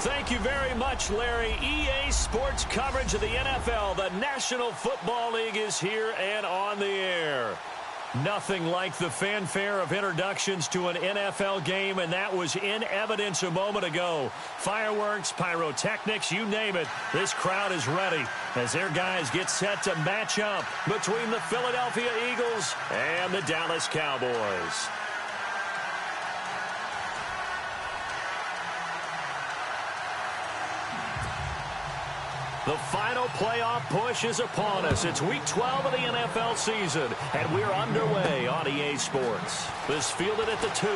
Thank you very much, Larry. EA Sports coverage of the NFL. The National Football League is here and on the air. Nothing like the fanfare of introductions to an NFL game, and that was in evidence a moment ago. Fireworks, pyrotechnics, you name it. This crowd is ready as their guys get set to match up between the Philadelphia Eagles and the Dallas Cowboys. The final playoff push is upon us. It's Week 12 of the NFL season, and we're underway on EA Sports. This fielded at the 2.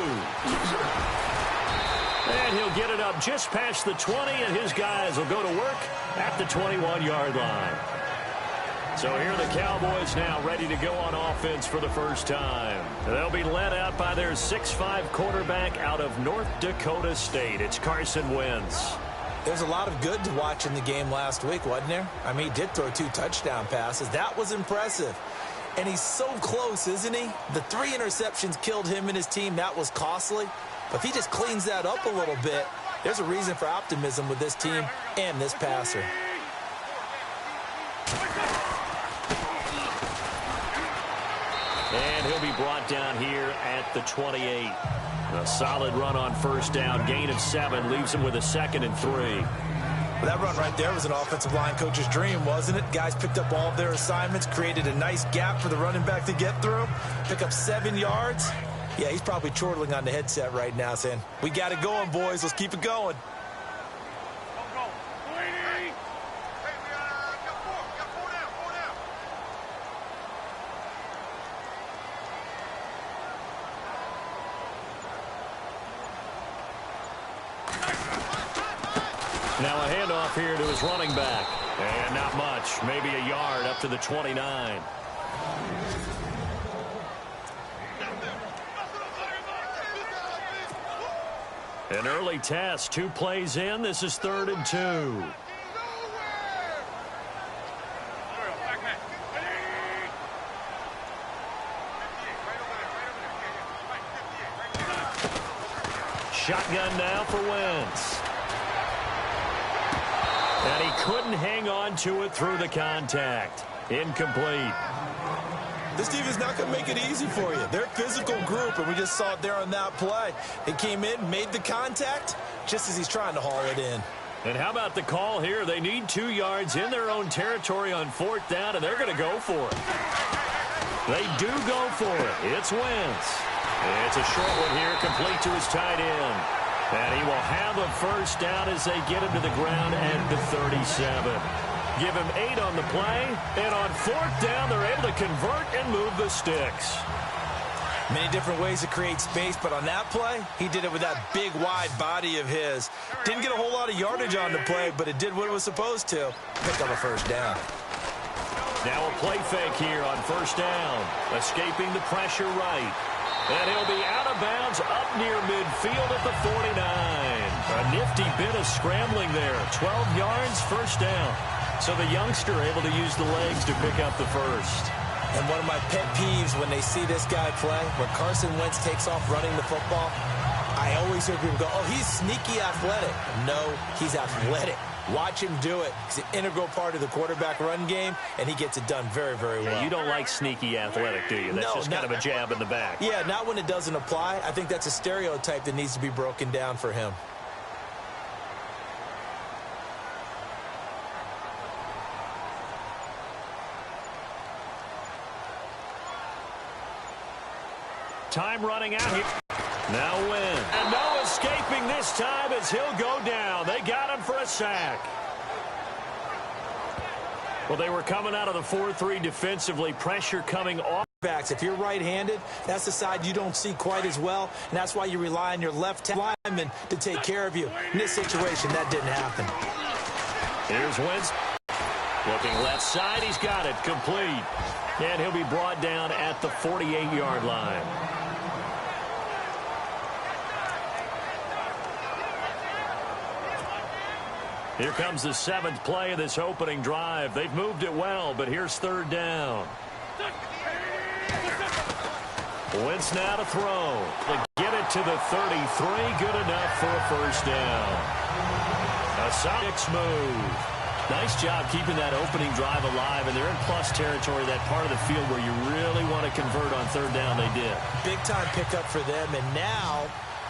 And he'll get it up just past the 20, and his guys will go to work at the 21-yard line. So here are the Cowboys now ready to go on offense for the first time. They'll be led out by their 6'5" quarterback out of North Dakota State. It's Carson Wentz. There's a lot of good to watch in the game last week, wasn't there? I mean, he did throw 2 touchdown passes. That was impressive. And he's so close, isn't he? The 3 interceptions killed him and his team. That was costly. But if he just cleans that up a little bit, there's a reason for optimism with this team and this passer. And he'll be brought down here at the 28. A solid run on first down. Gain of 7 leaves him with a 2nd and 3. Well, that run right there was an offensive line coach's dream, wasn't it? Guys picked up all of their assignments, created a nice gap for the running back to get through, pick up 7 yards. Yeah, he's probably chortling on the headset right now saying, we got it going, boys. Let's keep it going. Now a handoff here to his running back. And not much. Maybe a yard up to the 29. An early test. 2 plays in. This is 3rd and 2. Shotgun now for Wentz. And he couldn't hang on to it through the contact. Incomplete. This team is not going to make it easy for you. They're a physical group, and we just saw it there on that play. They came in, made the contact, just as he's trying to haul it in. And how about the call here? They need 2 yards in their own territory on 4th down, and they're going to go for it. They do go for it. It's Wentz. It's a short one here, complete to his tight end. And he will have a first down as they get him to the ground at the 37. Give him 8 on the play, and on 4th down, they're able to convert and move the sticks. Many different ways to create space, but on that play, he did it with that big, wide body of his. Didn't get a whole lot of yardage on the play, but it did what it was supposed to. Picked up a first down. Now a play fake here on first down. Escaping the pressure right. And he'll be out of bounds up near midfield at the 49. A nifty bit of scrambling there. 12 yards, first down. So the youngster able to use the legs to pick up the first. And one of my pet peeves when they see this guy play, when Carson Wentz takes off running the football, I always hear people go, oh, he's sneaky athletic. No, he's athletic. Watch him do it. He's an integral part of the quarterback run game, and he gets it done very, very well. Yeah, you don't like sneaky athletic, do you? That's just kind of a jab in the back. Yeah, not when it doesn't apply. I think that's a stereotype that needs to be broken down for him. Time running out here. Now win. And no escaping this time as he'll go down. They got him for a sack. Well, they were coming out of the 4-3 defensively. Pressure coming off. If you're right-handed, that's the side you don't see quite as well, and that's why you rely on your left lineman to take care of you. In this situation, that didn't happen. Here's Wentz. Looking left side, he's got it. Complete. And he'll be brought down at the 48-yard line. Here comes the 7th play of this opening drive. They've moved it well, but here's 3rd down. Wentz now to throw. They get it to the 33. Good enough for a first down. A solid move. Nice job keeping that opening drive alive, and they're in plus territory, that part of the field where you really want to convert on third down. They did. Big-time pickup for them, and now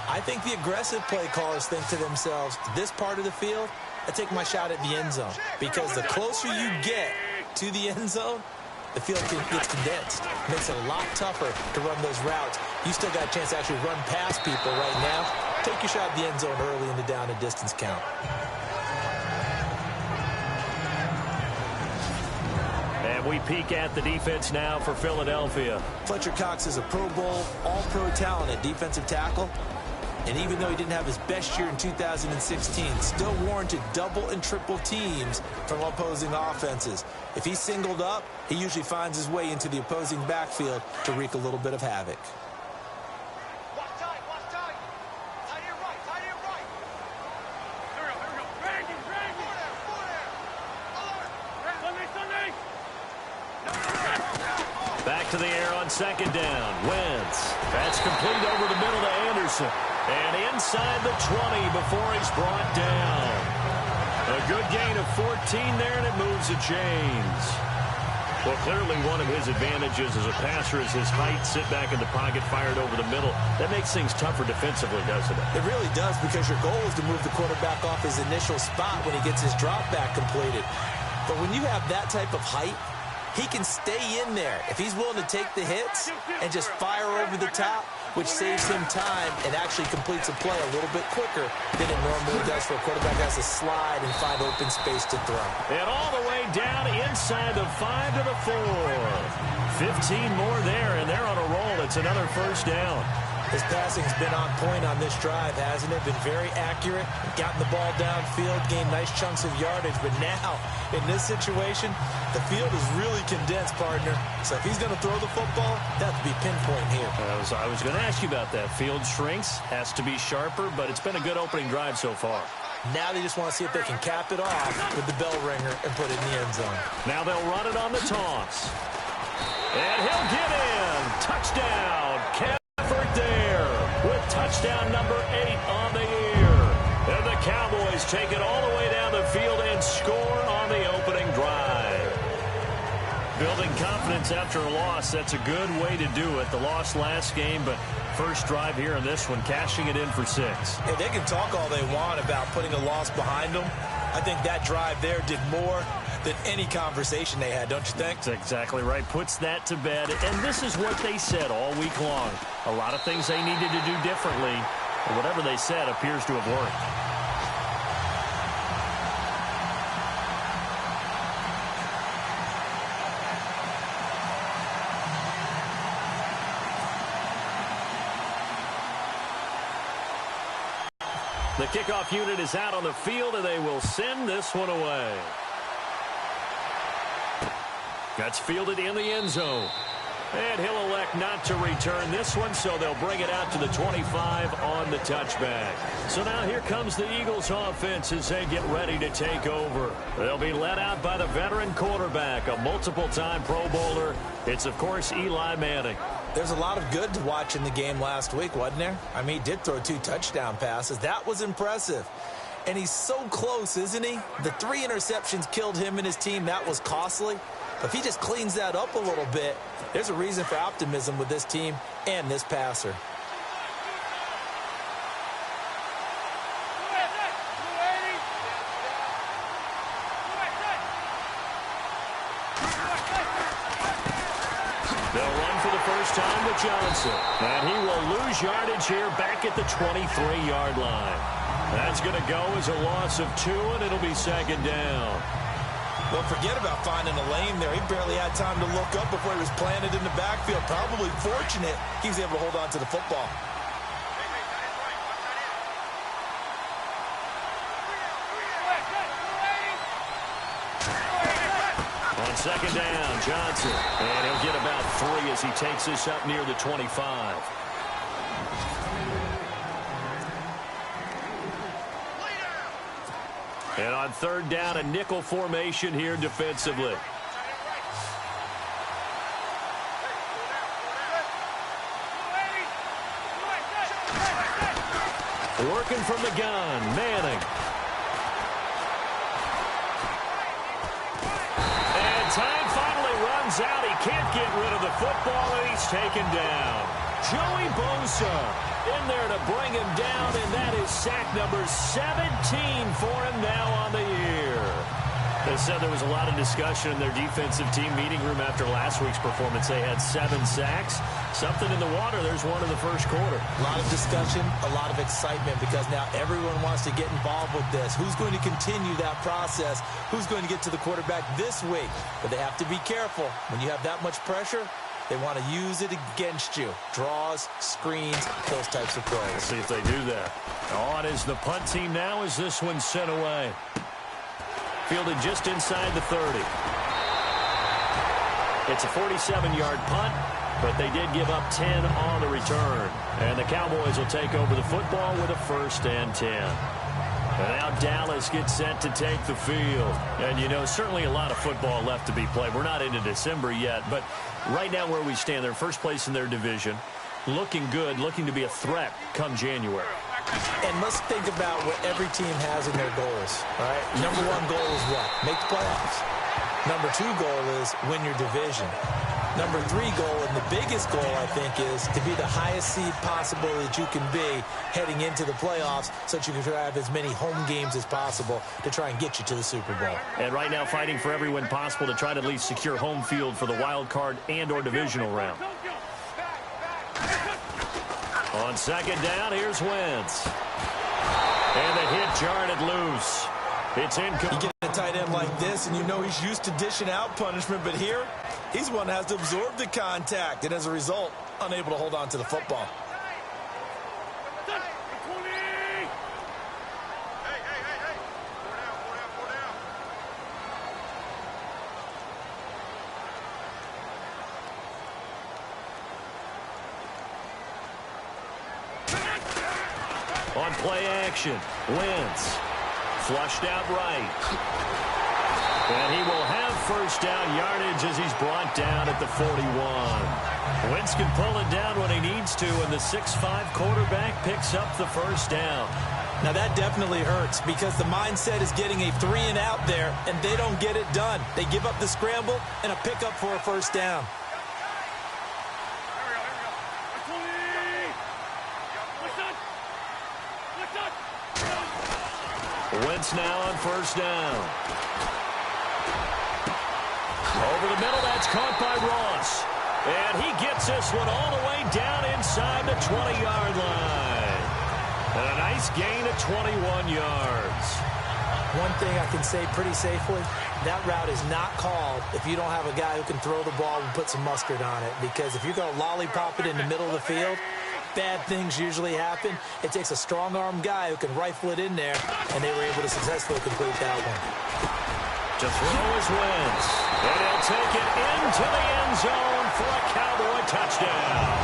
I think the aggressive play callers think to themselves, this part of the field, I take my shot at the end zone, because the closer you get to the end zone, the field gets condensed. Makes it a lot tougher to run those routes. You still got a chance to actually run past people right now. Take your shot at the end zone early in the down and distance count. And we peek at the defense now for Philadelphia. Fletcher Cox is a Pro Bowl, all-pro talent at defensive tackle. And even though he didn't have his best year in 2016, still warranted double and triple teams from opposing offenses. If he's singled up, he usually finds his way into the opposing backfield to wreak a little bit of havoc. Back to the air on second down. Wentz. That's complete over the middle to Anderson. And inside the 20 before he's brought down. A good gain of 14 there, and it moves the chains. Well, clearly one of his advantages as a passer is his height. Sit back in the pocket, fired over the middle. That makes things tougher defensively, doesn't it? It really does, because your goal is to move the quarterback off his initial spot when he gets his drop back completed. But when you have that type of height, he can stay in there if he's willing to take the hits and just fire over the top, which saves him time and actually completes a play a little bit quicker than it normally does for a quarterback who has to slide and find open space to throw. And all the way down inside the 5 to the 4. 15 more there, and they're on a roll. It's another first down. His passing's been on point on this drive, hasn't it? Been very accurate, gotten the ball downfield, gained nice chunks of yardage. But now, in this situation, the field is really condensed, partner. So if he's going to throw the football, that would be pinpoint here. I was going to ask you about that. Field shrinks, has to be sharper, but it's been a good opening drive so far. Now they just want to see if they can cap it off with the bell ringer and put it in the end zone. Now they'll run it on the toss. And he'll get in. Touchdown. There with touchdown number 8 on the year. And the Cowboys take it all the way down the field and score on the opening drive. Building confidence after a loss, that's a good way to do it. The loss last game, but first drive here in this one, cashing it in for 6. Hey, they can talk all they want about putting a loss behind them. I think that drive there did more than any conversation they had, don't you think? That's exactly right. Puts that to bed. And this is what they said all week long. A lot of things they needed to do differently. But whatever they said appears to have worked. The kickoff unit is out on the field, and they will send this one away. That's fielded in the end zone. And he'll elect not to return this one, so they'll bring it out to the 25 on the touchback. So now here comes the Eagles offense as they get ready to take over. They'll be led out by the veteran quarterback, a multiple-time Pro Bowler. It's, of course, Eli Manning. There's a lot of good to watch in the game last week, wasn't there? I mean, he did throw 2 touchdown passes. That was impressive. And he's so close, isn't he? The 3 interceptions killed him and his team. That was costly. If he just cleans that up a little bit, there's a reason for optimism with this team and this passer. They'll run for the first time with Johnson. And he will lose yardage here back at the 23-yard line. That's going to go as a loss of 2, and it'll be second down. Well, forget about finding a lane there. He barely had time to look up before he was planted in the backfield. Probably fortunate he was able to hold on to the football. On second down, Johnson. And he'll get about 3 as he takes this up near the 25. And on third down, a nickel formation here defensively. Working from the gun, Manning. can't get rid of the football, and he's taken down. Joey Bosa in there to bring him down, and that is sack number 17 for him now on the year. They said there was a lot of discussion in their defensive team meeting room after last week's performance. They had 7 sacks. Something in the water. There's one in the first quarter. A lot of discussion, a lot of excitement, because now everyone wants to get involved with this. Who's going to continue that process? Who's going to get to the quarterback this week? But they have to be careful. When you have that much pressure, they want to use it against you. Draws, screens, those types of plays. Let's see if they do that. On is the punt team now as this one's sent away. Fielded just inside the 30. It's a 47-yard punt, but they did give up 10 on the return. And the Cowboys will take over the football with a 1st and 10. And now Dallas gets set to take the field. And, you know, certainly a lot of football left to be played. We're not into December yet, but right now where we stand, they're first place in their division. Looking good, looking to be a threat come January. And let's think about what every team has in their goals, right? Number 1 goal is what? Make the playoffs. Number 2 goal is win your division. Number 3 goal, and the biggest goal, I think, is to be the highest seed possible that you can be heading into the playoffs so that you can have as many home games as possible to try and get you to the Super Bowl. And right now fighting for every win possible to try to at least secure home field for the wild card and or divisional round. On 2nd down, here's Wentz. And the hit jarred it loose. It's incomplete. You get a tight end like this, and you know he's used to dishing out punishment, but here, he's one that has to absorb the contact, and as a result, unable to hold on to the football. On play action, Wentz flushed out right. And he will have 1st down yardage as he's brought down at the 41. Wentz can pull it down when he needs to, and the 6'5" quarterback picks up the 1st down. Now that definitely hurts because the mindset is getting a 3 and out there, and they don't get it done. They give up the scramble and a pickup for a 1st down. Wentz now on 1st down. Over the middle, that's caught by Ross. And he gets this one all the way down inside the 20-yard line. And a nice gain of 21 yards. One thing I can say pretty safely, that route is not called if you don't have a guy who can throw the ball and put some mustard on it. Because if you're going to lollipop it in the middle of the field, bad things usually happen. It takes a strong-arm guy who can rifle it in there, and they were able to successfully complete that one. To throw is Wentz. And he'll take it into the end zone for a Cowboy touchdown.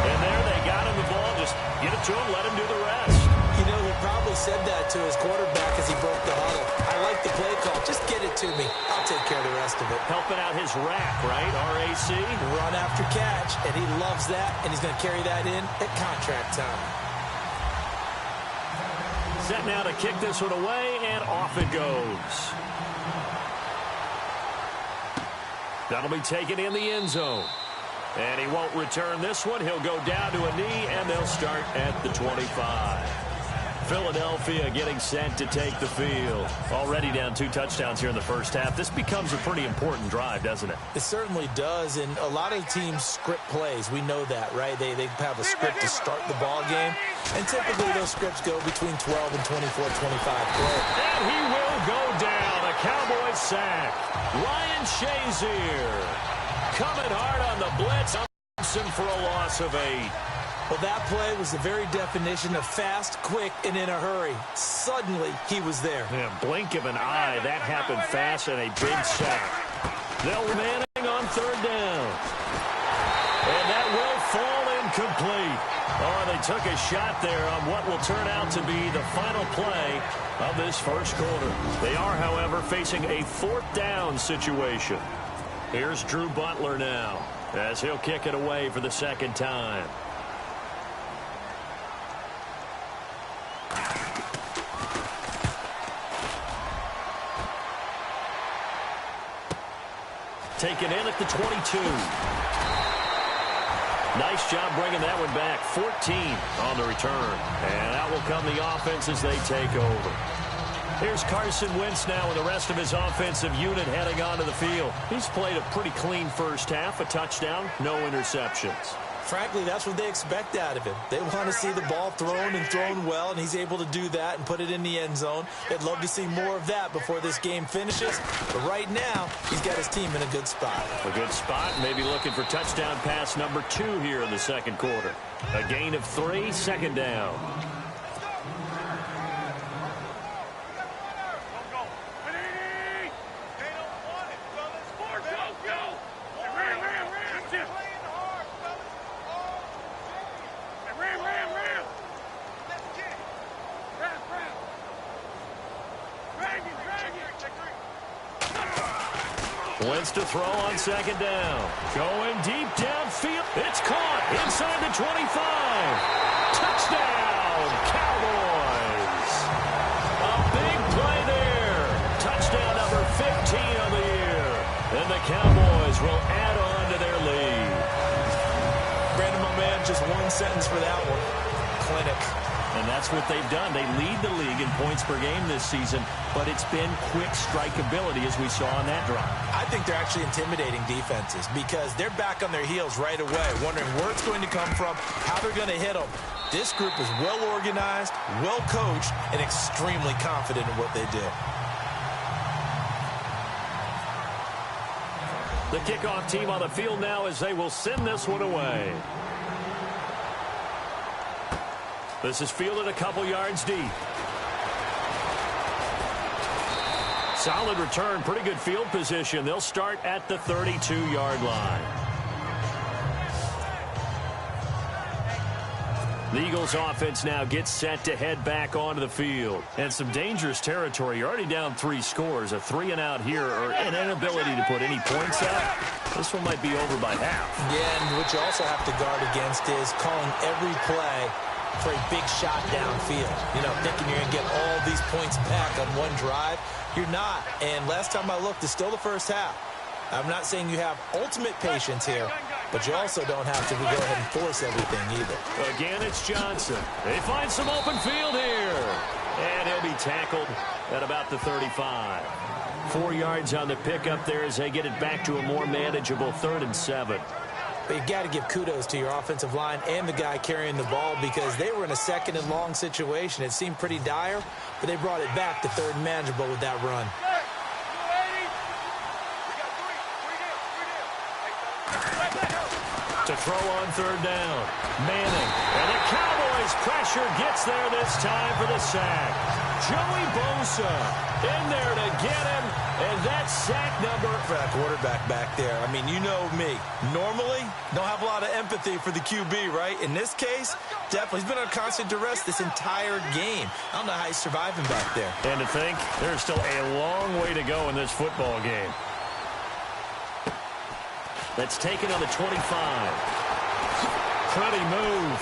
And there they got him the ball. Just get it to him, let him do the rest. You know, he probably said that to his quarterback as he broke the huddle. I like the play call. Just get it to me. I'll take care of the rest of it. Helping out his rack, right? RAC. Run after catch, and he loves that, and he's going to carry that in at contract time. Set now to kick this one away, and off it goes. That'll be taken in the end zone. And he won't return this one. He'll go down to a knee, and they'll start at the 25. Philadelphia getting set to take the field. Already down 2 touchdowns here in the first half. This becomes a pretty important drive, doesn't it? It certainly does, and a lot of teams script plays. We know that, right? They have a script to start the ball game, and typically those scripts go between 12 and 24, 25 plays. And he will go down. A Cowboy sack. Ryan Shazier coming hard on the blitz. Thompson for a loss of 8. Well, that play was the very definition of fast, quick, and in a hurry. Suddenly, he was there. Yeah, blink of an eye. That happened fast and a big sack. They'll Manning on 3rd down. And that will fall incomplete. Oh, they took a shot there on what will turn out to be the final play of this first quarter. They are, however, facing a 4th down situation. Here's Drew Butler now as he'll kick it away for the 2nd time. Taken in at the 22. Nice job bringing that one back. 14 on the return. And out will come the offense as they take over. Here's Carson Wentz now with the rest of his offensive unit heading onto the field. He's played a pretty clean first half, a touchdown, no interceptions. Frankly, that's what they expect out of him. They want to see the ball thrown and thrown well, and he's able to do that and put it in the end zone. They'd love to see more of that before this game finishes. But right now, he's got his team in a good spot. A good spot, maybe looking for touchdown pass number 2 here in the second quarter. A gain of 3, second down. Wentz to throw on second down. Going deep downfield. It's caught inside the 25. Touchdown, Cowboys. A big play there. Touchdown number 15 on the year. And the Cowboys will add on to their lead. Brandon, my man, just one sentence for that one. Clinic. And that's what they've done. They lead the league in points per game this season, but it's been quick strikeability as we saw on that drive. I think they're actually intimidating defenses because they're back on their heels right away, wondering where it's going to come from, how they're going to hit them. This group is well organized, well coached, and extremely confident in what they do. The kickoff team on the field now as they will send this one away. This is fielded a couple yards deep. Solid return, pretty good field position. They'll start at the 32-yard line. The Eagles offense now gets set to head back onto the field. And some dangerous territory. You're already down 3 scores. A 3-and-out here or an inability to put any points up. This one might be over by half. Yeah, and what you also have to guard against is calling every play for a big shot downfield. You know, thinking you're going to get all these points back on one drive. You're not. And last time I looked, it's still the first half. I'm not saying you have ultimate patience here, but you also don't have to go ahead and force everything either. Again, it's Johnson. They find some open field here. And he'll be tackled at about the 35. 4 yards on the pickup there as they get it back to a more manageable 3rd and 7. But you've got to give kudos to your offensive line and the guy carrying the ball because they were in a 2nd and long situation. It seemed pretty dire, but they brought it back to 3rd and manageable with that run. To throw on 3rd down. Manning. And the Cowboys pressure gets there this time for the sack. Joey Bosa in there to get him. And that's sack number for that quarterback back there. I mean, you know me. Normally, don't have a lot of empathy for the QB, right? In this case, definitely. He's been on constant duress this entire game. I don't know how he's surviving back there. And to think, there's still a long way to go in this football game. That's taken on the 25. Pretty move.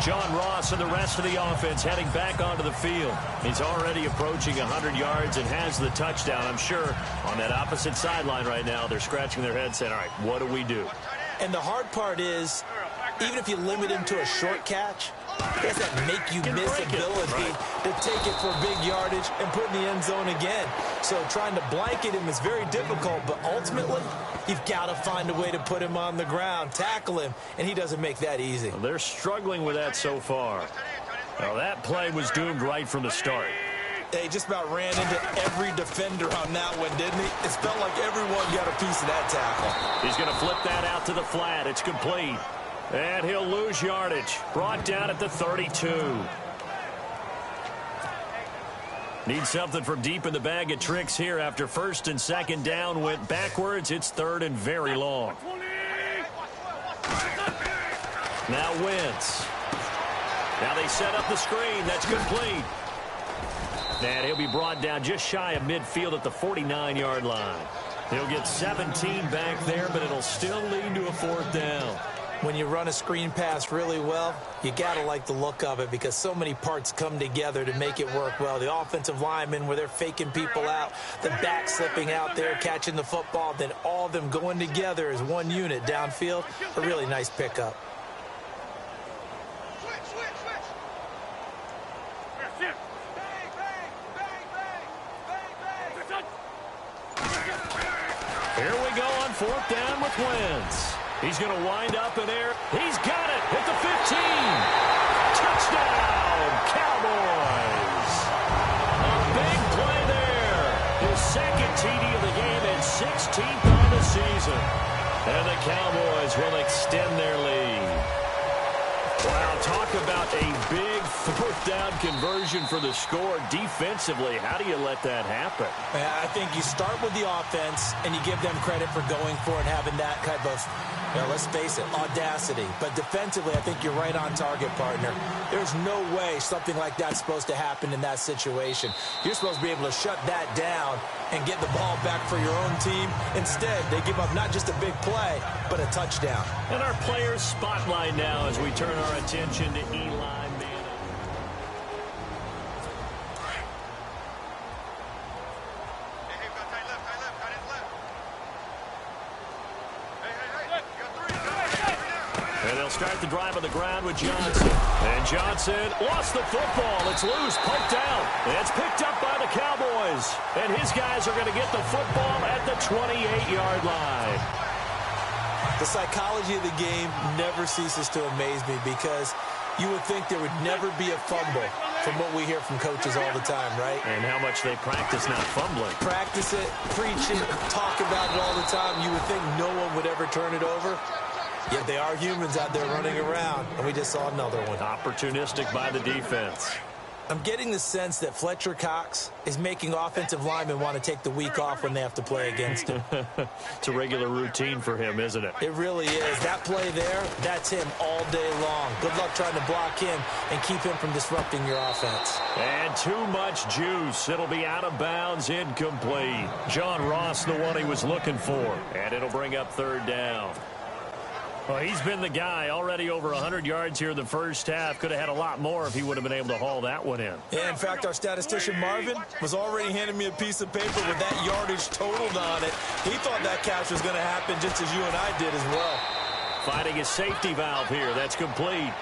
John Ross and the rest of the offense heading back onto the field. He's already approaching 100 yards and has the touchdown. I'm sure on that opposite sideline right now, they're scratching their heads saying, all right, what do we do? And the hard part is, even if you limit him to a short catch, he has that make-you-miss ability to take it for big yardage and put in the end zone again. So trying to blanket him is very difficult, but ultimately, you've got to find a way to put him on the ground, tackle him, and he doesn't make that easy. Well, they're struggling with that so far. Well, that play was doomed right from the start. They just about ran into every defender on that one, didn't he? It felt like everyone got a piece of that tackle. He's going to flip that out to the flat. It's complete. And he'll lose yardage. Brought down at the 32. Need something from deep in the bag of tricks here after 1st and 2nd down went backwards. It's 3rd and very long. Now Wentz. Now they set up the screen. That's complete. And he'll be brought down just shy of midfield at the 49-yard line. He'll get 17 back there, but it'll still lead to a 4th down. When you run a screen pass really well, you got to like the look of it because so many parts come together to make it work well. The offensive linemen, where they're faking people out, the back slipping out there, catching the football, then all of them going together as one unit downfield. A really nice pickup. Here we go on 4th down with Wentz. He's going to wind up in air. He's got it at the 15. Touchdown, Cowboys. A big play there. His second TD of the game and 16th on the season. And the Cowboys will extend their lead. Wow, talk about a big 4th down conversion for the score. Defensively, how do you let that happen? I think you start with the offense, and you give them credit for going for it, having that type of, let's face it, audacity. But defensively, I think you're right on target, partner. There's no way something like that's supposed to happen in that situation. You're supposed to be able to shut that down and get the ball back for your own team. Instead, they give up not just a big play, but a touchdown. And our players spotlight now as we turn our attention to Eli Manning. And they'll start the drive on the ground with Johnson. And Johnson lost the football. It's loose, poked out. It's picked up by the Cowboys. And his guys are going to get the football at the 28-yard line. The psychology of the game never ceases to amaze me because you would think there would never be a fumble from what we hear from coaches all the time, right? And how much they practice not fumbling. Practice it, preach it, talk about it all the time. You would think no one would ever turn it over. Yet they are humans out there running around, and we just saw another one. Opportunistic by the defense. I'm getting the sense that Fletcher Cox is making offensive linemen want to take the week off when they have to play against him. It's a regular routine for him, isn't it? It really is. That play there, that's him all day long. Good luck trying to block him and keep him from disrupting your offense. And too much juice. It'll be out of bounds, incomplete. John Ross, the one he was looking for. And it'll bring up 3rd down. Well, he's been the guy. Already over 100 yards here in the first half. Could have had a lot more if he would have been able to haul that one in. Yeah, in fact, our statistician Marvin was already handing me a piece of paper with that yardage totaled on it. He thought that catch was going to happen just as you and I did as well. Finding a safety valve here. That's complete.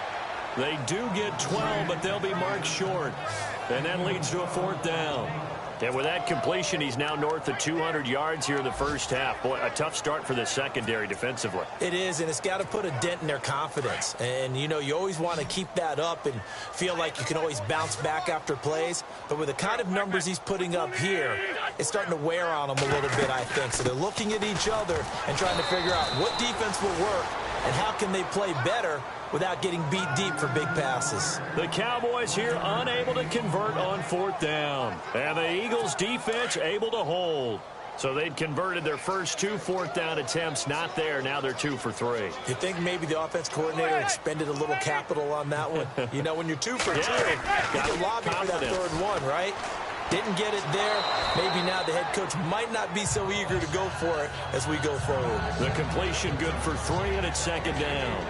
They do get 12, but they'll be marked short. And that leads to a 4th down. And with that completion, he's now north of 200 yards here in the first half. Boy, a tough start for the secondary defensively. It is, and it's got to put a dent in their confidence. And, you know, you always want to keep that up and feel like you can always bounce back after plays. But with the kind of numbers he's putting up here, it's starting to wear on them a little bit, I think. So they're looking at each other and trying to figure out what defense will work and how can they play better without getting beat deep for big passes. The Cowboys here unable to convert on 4th down. And the Eagles defense able to hold. So they'd converted their first 2 4th down attempts. Not there. Now they're 2 for 3. You think maybe the offense coordinator expended a little capital on that one? You know, when you're 2 for 2, you can lobby for that 3rd one, right? Didn't get it there. Maybe now the head coach might not be so eager to go for it as we go forward. The completion good for 3, and it's 2nd down.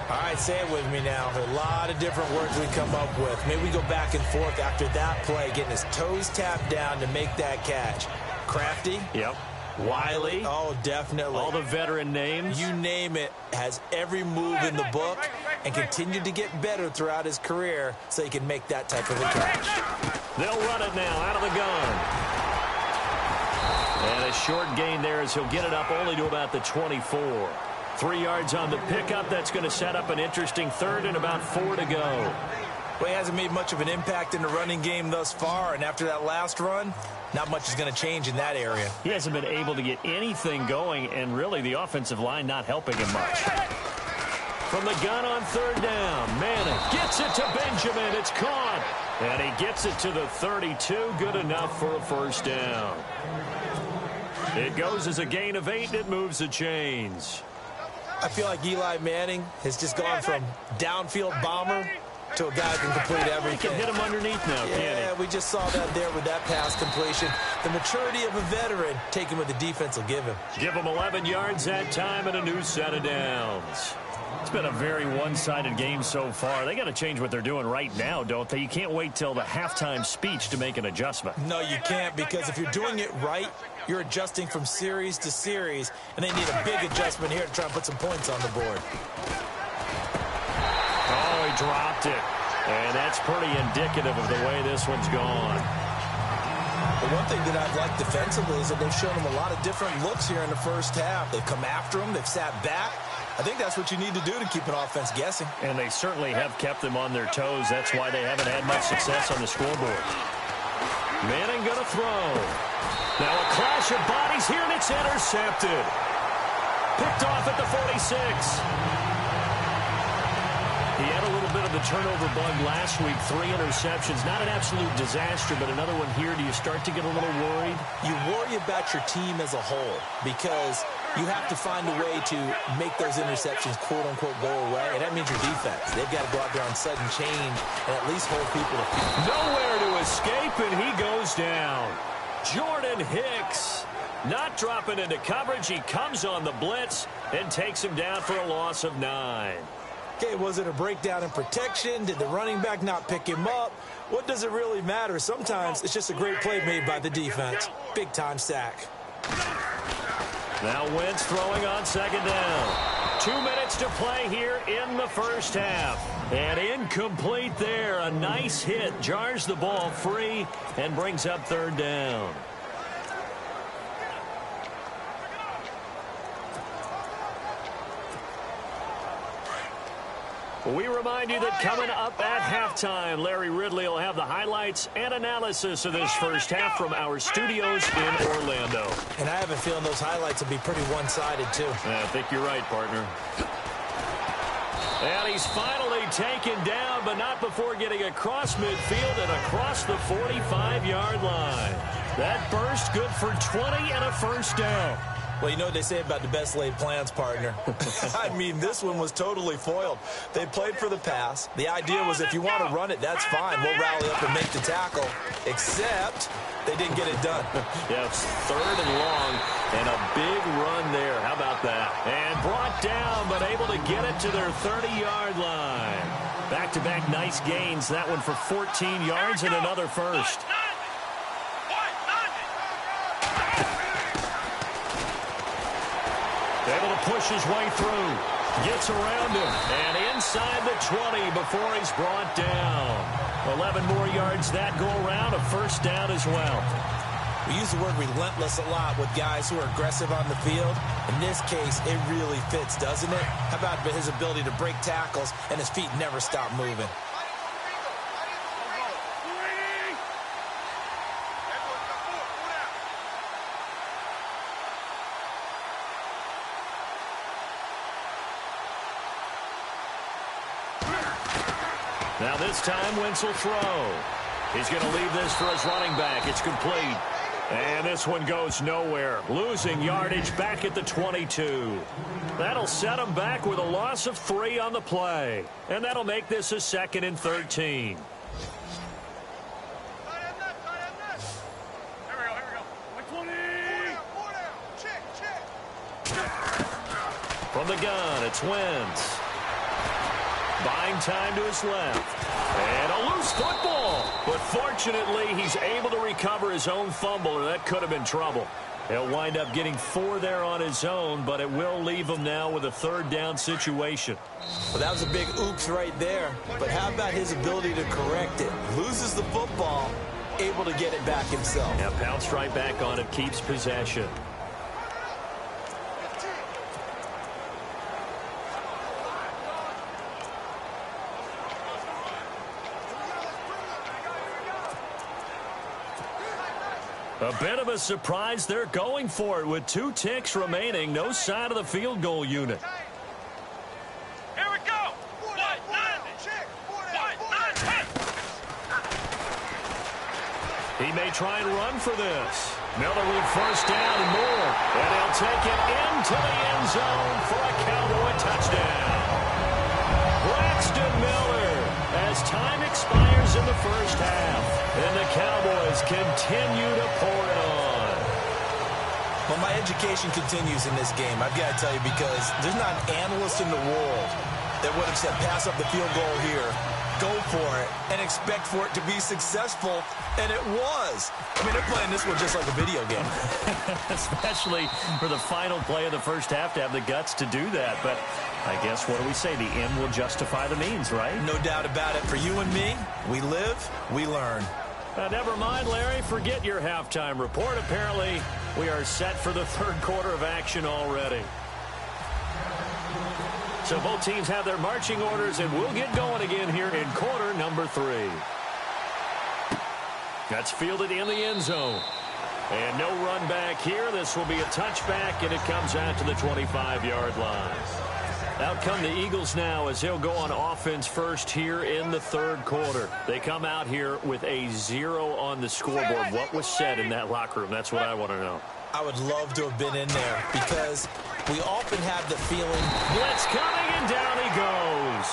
All right, say it with me now. There are a lot of different words we come up with. Maybe we go back and forth after that play, getting his toes tapped down to make that catch. Crafty? Yep. Wiley? Oh, definitely. All the veteran names? You name it. Has every move in the book and continued to get better throughout his career so he can make that type of a catch. They'll run it now out of the gun. And a short gain there as he'll get it up only to about the 24. 3 yards on the pickup. That's going to set up an interesting 3rd and about 4 to go. Well, he hasn't made much of an impact in the running game thus far, and after that last run, not much is going to change in that area. He hasn't been able to get anything going, and really the offensive line not helping him much. From the gun on 3rd down, Manning gets it to Benjamin. It's caught, and he gets it to the 32. Good enough for a 1st down. It goes as a gain of 8, and it moves the chains. I feel like Eli Manning has just gone from downfield bomber to a guy who can complete everything. He can hit him underneath now, can't he? Yeah, we just saw that there with that pass completion. The maturity of a veteran, taking what the defense will give him. Give him 11 yards that time and a new set of downs. It's been a very one-sided game so far. They got to change what they're doing right now, don't they? You can't wait till the halftime speech to make an adjustment. No, you can't, because if you're doing it right, you're adjusting from series to series, and they need a big adjustment here to try and put some points on the board. Oh, he dropped it. And that's pretty indicative of the way this one's gone. The one thing that I've liked defensively is that they've shown him a lot of different looks here in the first half. They've come after him. They've sat back. I think that's what you need to do to keep an offense guessing. And they certainly have kept them on their toes. That's why they haven't had much success on the scoreboard. Manning going to throw. Now a clash of bodies here, and it's intercepted. Picked off at the 46. He had a little bit of the turnover bug last week. 3 interceptions. Not an absolute disaster, but another one here. Do you start to get a little worried? You worry about your team as a whole because you have to find a way to make those interceptions, quote-unquote, go away, and that means your defense. They've got to go out there on sudden change and at least hold people to feet. Nowhere to escape, and he goes down. Jordan Hicks not dropping into coverage. He comes on the blitz and takes him down for a loss of 9. Okay, was it a breakdown in protection? Did the running back not pick him up? What does it really matter? Sometimes it's just a great play made by the defense. Big-time sack. Now Wentz throwing on second down. 2 minutes to play here in the first half. And incomplete there. A nice hit. Jars the ball free and brings up third down. We remind you that coming up at halftime, Larry Ridley will have the highlights and analysis of this first half from our studios in Orlando. And I have a feeling those highlights will be pretty one-sided, too. I think you're right, partner. And he's finally taken down, but not before getting across midfield and across the 45-yard line. That burst good for 20 and a first down. Well, you know what they say about the best laid plans, partner. I mean, this one was totally foiled. They played for the pass. The idea was if you want to run it, that's fine. We'll rally up and make the tackle. Except they didn't get it done. Yeah, it's third and long, and a big run there. How about that? And brought down, but able to get it to their 30-yard line. Back-to-back nice gains. That one for 14 yards and another first. Able to push his way through. Gets around him. And inside the 20 before he's brought down. 11 more yards that go around. A first down as well. We use the word relentless a lot with guys who are aggressive on the field. In this case, it really fits, doesn't it? How about his ability to break tackles and his feet never stop moving? Now this time, Wentz will throw. He's going to leave this for his running back. It's complete. And this one goes nowhere. Losing yardage back at the 22. That'll set him back with a loss of 3 on the play. And that'll make this a 2nd and 13. From the gun, it's Wentz. Buying time to his left. And a loose football. But fortunately, he's able to recover his own fumble, or that could have been trouble. He'll wind up getting 4 there on his own, but it will leave him now with a third down situation. Well, that was a big oops right there. But how about his ability to correct it? Loses the football, able to get it back himself. Yeah, pounced right back on it, keeps possession. A bit of a surprise. They're going for it with 2 ticks remaining. No sign of the field goal unit. Here we go. He may try and run for this. Miller with first down and more. And he'll take it into the end zone for a Cowboy touchdown. Braxton Miller. as time expires in the first half. And the Cowboys continue to pour it on. Well, my education continues in this game, I've got to tell you, because there's not an analyst in the world that would have said pass up the field goal here, go for it, and expect for it to be successful, and it was. I mean, they're playing this one just like a video game. Especially for the final play of the first half to have the guts to do that. But I guess, what do we say? The end will justify the means, right? No doubt about it. For you and me, we live, we learn. Never mind, Larry. Forget your halftime report. Apparently, we are set for the third quarter of action already. So both teams have their marching orders, and we'll get going again here in quarter number 3. That's fielded in the end zone. And no run back here. This will be a touchback, and it comes out to the 25-yard line. Out come the Eagles now as they'll go on offense first here in the third quarter. They come out here with a 0 on the scoreboard. What was said in that locker room? That's what I want to know. I would love to have been in there because we often have the feeling. Blitz coming, and down he goes.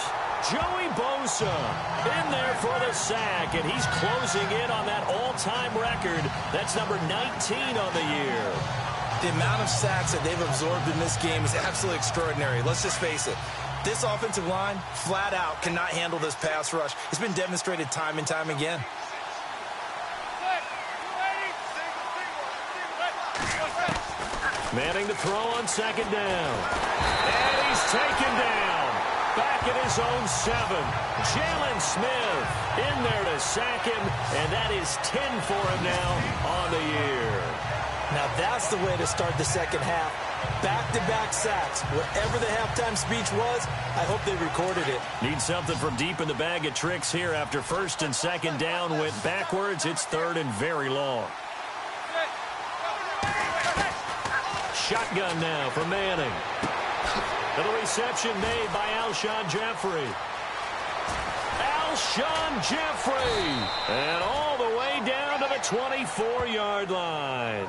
Joey Bosa in there for the sack, and he's closing in on that all-time record. That's number 19 on the year. The amount of sacks that they've absorbed in this game is absolutely extraordinary. Let's just face it. This offensive line, flat out, cannot handle this pass rush. It's been demonstrated time and time again. Manning to throw on second down. And he's taken down. Back at his own 7. Jalen Smith in there to sack him, and that is 10 for him now on the year. Now that's the way to start the second half. Back-to-back sacks. Whatever the halftime speech was, I hope they recorded it. Need something from deep in the bag of tricks here. After first and second down went backwards, it's third and very long. Shotgun now for Manning. To the reception made by Alshon Jeffrey. Alshon Jeffrey. And all the way down to the 24-yard line.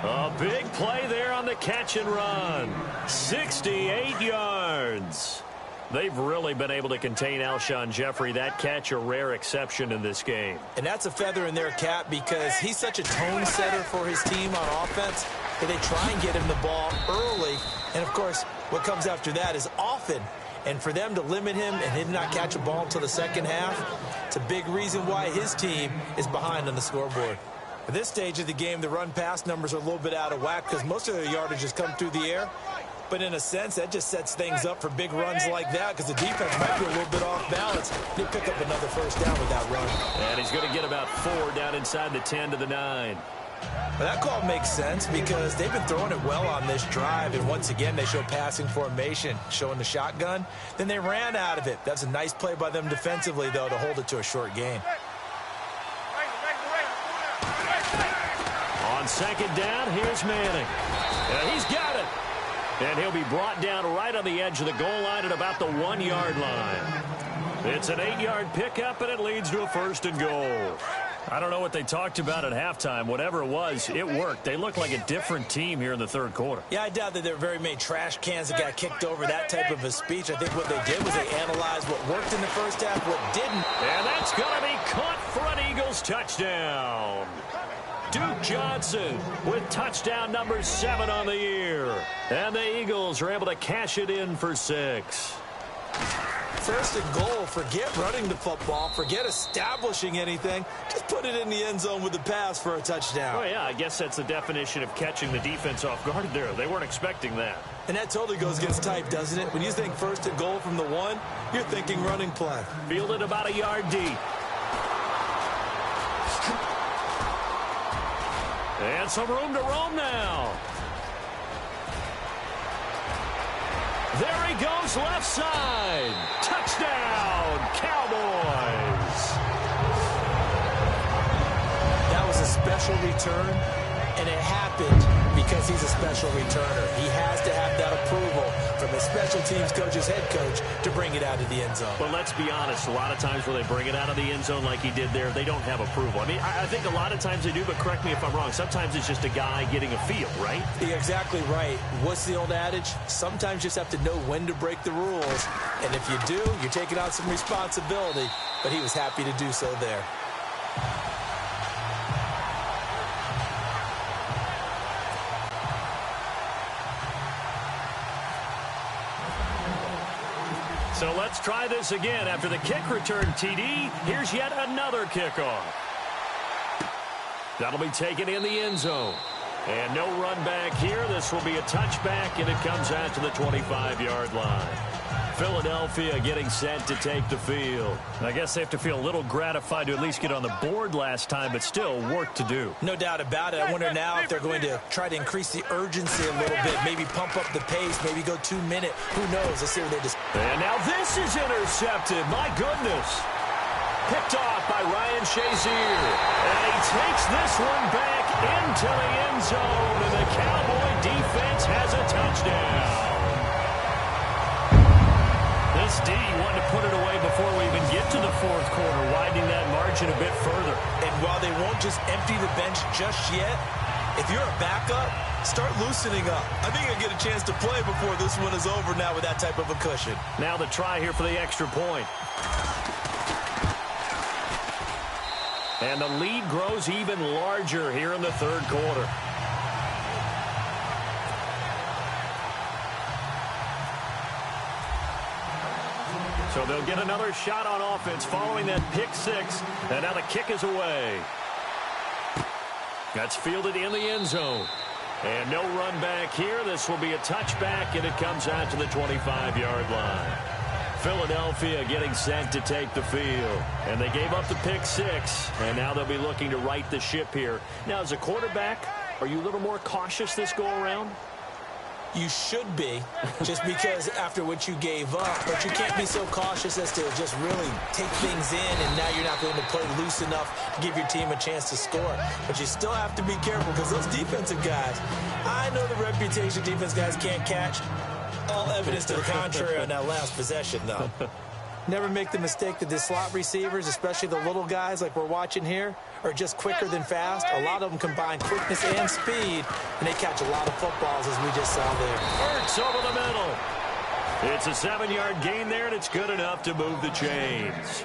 A big play there on the catch and run. 68 yards. They've really been able to contain Alshon Jeffrey. That catch a rare exception in this game. And that's a feather in their cap because he's such a tone setter for his team on offense that they try and get him the ball early. And, of course, what comes after that is often. And for them to limit him and him not catch a ball until the second half, it's a big reason why his team is behind on the scoreboard. At this stage of the game, the run-pass numbers are a little bit out of whack because most of their yardage has come through the air. But in a sense, that just sets things up for big runs like that because the defense might be a little bit off balance. They pick up another first down with that run. And he's going to get about 4 down inside the 10 to the 9. Well, that call makes sense because they've been throwing it well on this drive. And once again, they show passing formation, showing the shotgun. Then they ran out of it. That's a nice play by them defensively, though, to hold it to a short gain. On second down, here's Manning. And he's got it. And he'll be brought down right on the edge of the goal line at about the 1-yard line. It's an 8-yard pickup, and it leads to a first and goal. I don't know what they talked about at halftime. Whatever it was, it worked. They look like a different team here in the third quarter. Yeah, I doubt that there were very many trash cans that got kicked over that type of a speech. I think what they did was they analyzed what worked in the first half, what didn't. And that's going to be caught for an Eagles touchdown. Duke Johnson with touchdown number 7 on the year. And the Eagles are able to cash it in for 6. First and goal, forget running the football, forget establishing anything. Just put it in the end zone with the pass for a touchdown. Oh, yeah, I guess that's the definition of catching the defense off guard there. They weren't expecting that. And that totally goes against type, doesn't it? When you think first and goal from the 1, you're thinking running play. Fielded about a yard deep. And some room to roam now. There he goes, left side. Touchdown, Cowboys. That was a special return, and it happened because he's a special returner. He has to have that approval from his special teams coach's head coach to bring it out of the end zone. But let's be honest, a lot of times when they bring it out of the end zone like he did there, they don't have approval. I mean, I think a lot of times they do, but correct me if I'm wrong. Sometimes it's just a guy getting a feel, right? You're exactly right. What's the old adage? Sometimes you just have to know when to break the rules. And if you do, you're taking on some responsibility. But he was happy to do so there. So let's try this again. After the kick return TD, here's yet another kickoff. That'll be taken in the end zone. And no run back here. This will be a touchback, and it comes out to the 25-yard line. Philadelphia getting set to take the field. I guess they have to feel a little gratified to at least get on the board last time, but still work to do. No doubt about it. I wonder now if they're going to try to increase the urgency a little bit, maybe pump up the pace, maybe go 2 minute. Who knows? Let's see what they just... And now this is intercepted. My goodness. Picked off by Ryan Shazier. And he takes this one back into the end zone, and the Cowboy defense has a touchdown. This D wanted to put it away before we even get to the fourth quarter, widening that margin a bit further. And while they won't just empty the bench just yet, if you're a backup, start loosening up. I think you'll get a chance to play before this one is over now with that type of a cushion. Now the try here for the extra point. And the lead grows even larger here in the third quarter. So they'll get another shot on offense following that pick six. And now the kick is away. That's fielded in the end zone. And no run back here. This will be a touchback, and it comes out to the 25-yard line. Philadelphia getting set to take the field. And they gave up the pick six, and now they'll be looking to right the ship here. Now, as a quarterback, are you a little more cautious this go-around? You should be, just because after what you gave up, but you can't be so cautious as to just really take things in, and now you're not going to play loose enough to give your team a chance to score. But you still have to be careful, because those defensive guys, I know the reputation defense guys can't catch. All evidence to the contrary on that last possession, though. Never make the mistake that the slot receivers, especially the little guys like we're watching here, are just quicker than fast. A lot of them combine quickness and speed, and they catch a lot of footballs, as we just saw there. Hurts over the middle. It's a 7-yard gain there, and it's good enough to move the chains.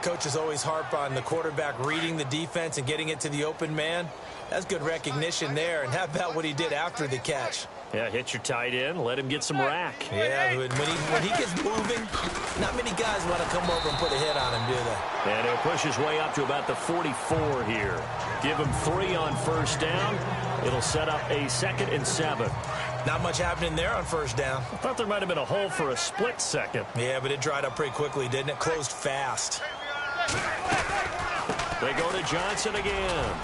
Coaches always harp on the quarterback reading the defense and getting it to the open man. That's good recognition there. And how about what he did after the catch? Yeah, hit your tight end, let him get some rack. Yeah, when he gets moving, not many guys want to come over and put a hit on him, do they? And he'll push his way up to about the 44 here. Give him 3 on first down. It'll set up a 2nd and 7. Not much happening there on first down. I thought there might have been a hole for a split second. Yeah, but it dried up pretty quickly, didn't it? Closed fast. They go to Johnson again.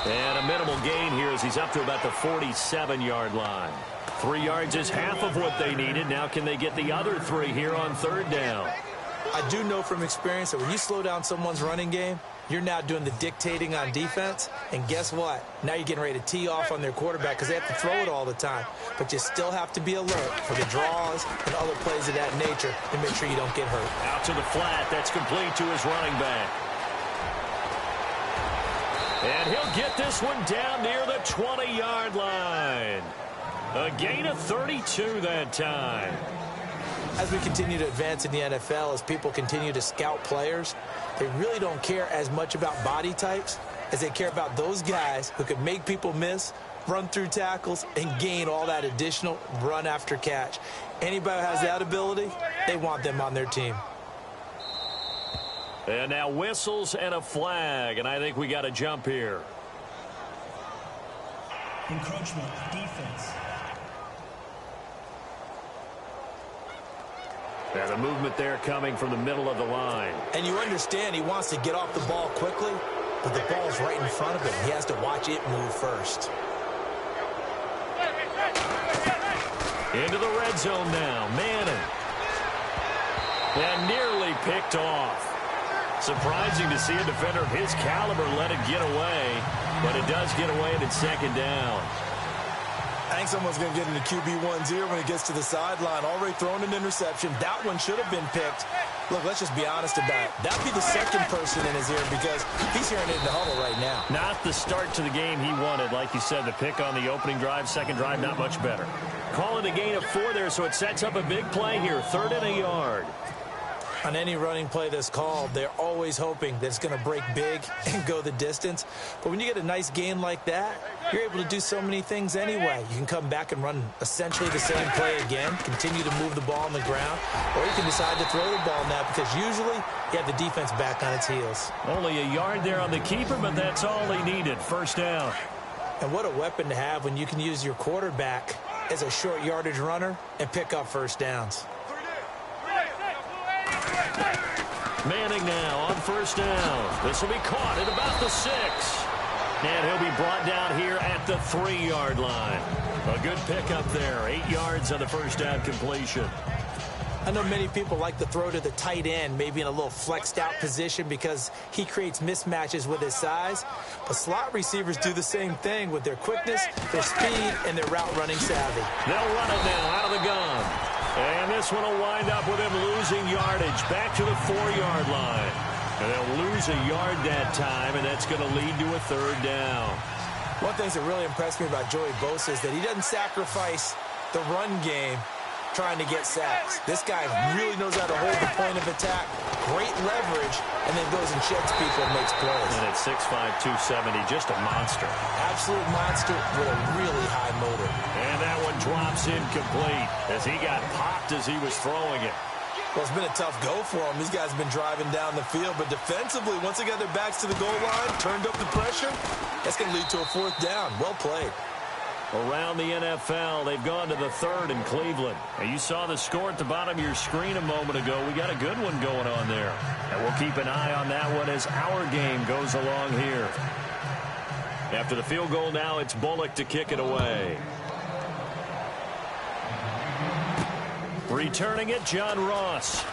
And a minimal gain here as he's up to about the 47-yard line. 3 yards is half of what they needed. Now can they get the other 3 here on third down? I do know from experience that when you slow down someone's running game, you're now doing the dictating on defense. And guess what? Now you're getting ready to tee off on their quarterback because they have to throw it all the time. But you still have to be alert for the draws and other plays of that nature and make sure you don't get hurt. Out to the flat. That's complete to his running back. And he'll get this one down near the 20-yard line. A gain of 32 that time. As we continue to advance in the NFL, as people continue to scout players, they really don't care as much about body types as they care about those guys who can make people miss, run through tackles, and gain all that additional run after catch. Anybody who has that ability, they want them on their team. And now whistles and a flag, and I think we got a jump here. Encroachment, defense. Yeah, the movement there coming from the middle of the line. And you understand he wants to get off the ball quickly, but the ball's right in front of him. He has to watch it move first. Into the red zone now. Manning. And nearly picked off. Surprising to see a defender of his caliber let it get away. But it does get away, and it's second down. I think someone's going to get into QB1's ear when it gets to the sideline. Already thrown an interception. That one should have been picked. Look, let's just be honest about it. That'd be the second person in his ear because he's hearing it in the huddle right now. Not the start to the game he wanted. Like you said, the pick on the opening drive, second drive, not much better. Call it a gain of 4 there, so it sets up a big play here. 3rd and a yard. On any running play that's called, they're always hoping that it's going to break big and go the distance. But when you get a nice gain like that, you're able to do so many things anyway. You can come back and run essentially the same play again, continue to move the ball on the ground, or you can decide to throw the ball now because usually you have the defense back on its heels. Only a yard there on the keeper, but that's all he needed. First down. And what a weapon to have when you can use your quarterback as a short yardage runner and pick up first downs. Manning now on first down. This will be caught at about the 6. And he'll be brought down here at the 3-yard line. A good pickup there. 8 yards on the first down completion. I know many people like to throw to the tight end, maybe in a little flexed out position because he creates mismatches with his size. But slot receivers do the same thing with their quickness, their speed, and their route running savvy. They'll run it now out of the gun. And this one will wind up with him losing yardage back to the 4-yard line. And they'll lose a yard that time, and that's going to lead to a 3rd down. One thing that really impressed me about Joey Bosa is that he doesn't sacrifice the run game trying to get sacks. This guy really knows how to hold the point of attack, great leverage, and then goes and sheds people and makes plays. And at 6'5", 270, just a monster. Absolute monster with a really high motor. And that one drops incomplete as he got popped as he was throwing it. Well, it's been a tough go for him. These guys have been driving down the field, but defensively, once they got their backs to the goal line, turned up the pressure, that's going to lead to a 4th down. Well played. Around the NFL, they've gone to the 3rd in Cleveland. And you saw the score at the bottom of your screen a moment ago. We got a good one going on there. And we'll keep an eye on that one as our game goes along here. After the field goal now, it's Bullock to kick it away. Returning it, John Ross.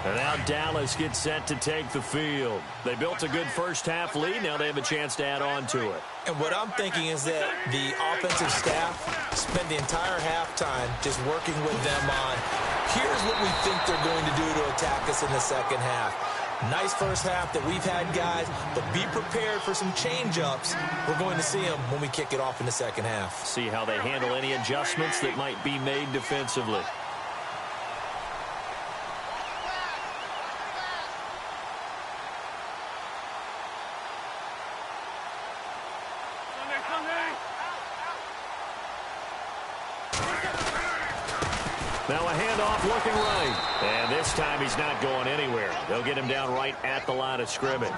And now Dallas gets set to take the field. They built a good first-half lead. Now they have a chance to add on to it. And what I'm thinking is that the offensive staff spent the entire halftime just working with them on, here's what we think they're going to do to attack us in the second half. Nice first half that we've had, guys, but be prepared for some change-ups. We're going to see them when we kick it off in the second half. See how they handle any adjustments that might be made defensively. Now a handoff looking right. And this time he's not going anywhere. They'll get him down right at the line of scrimmage.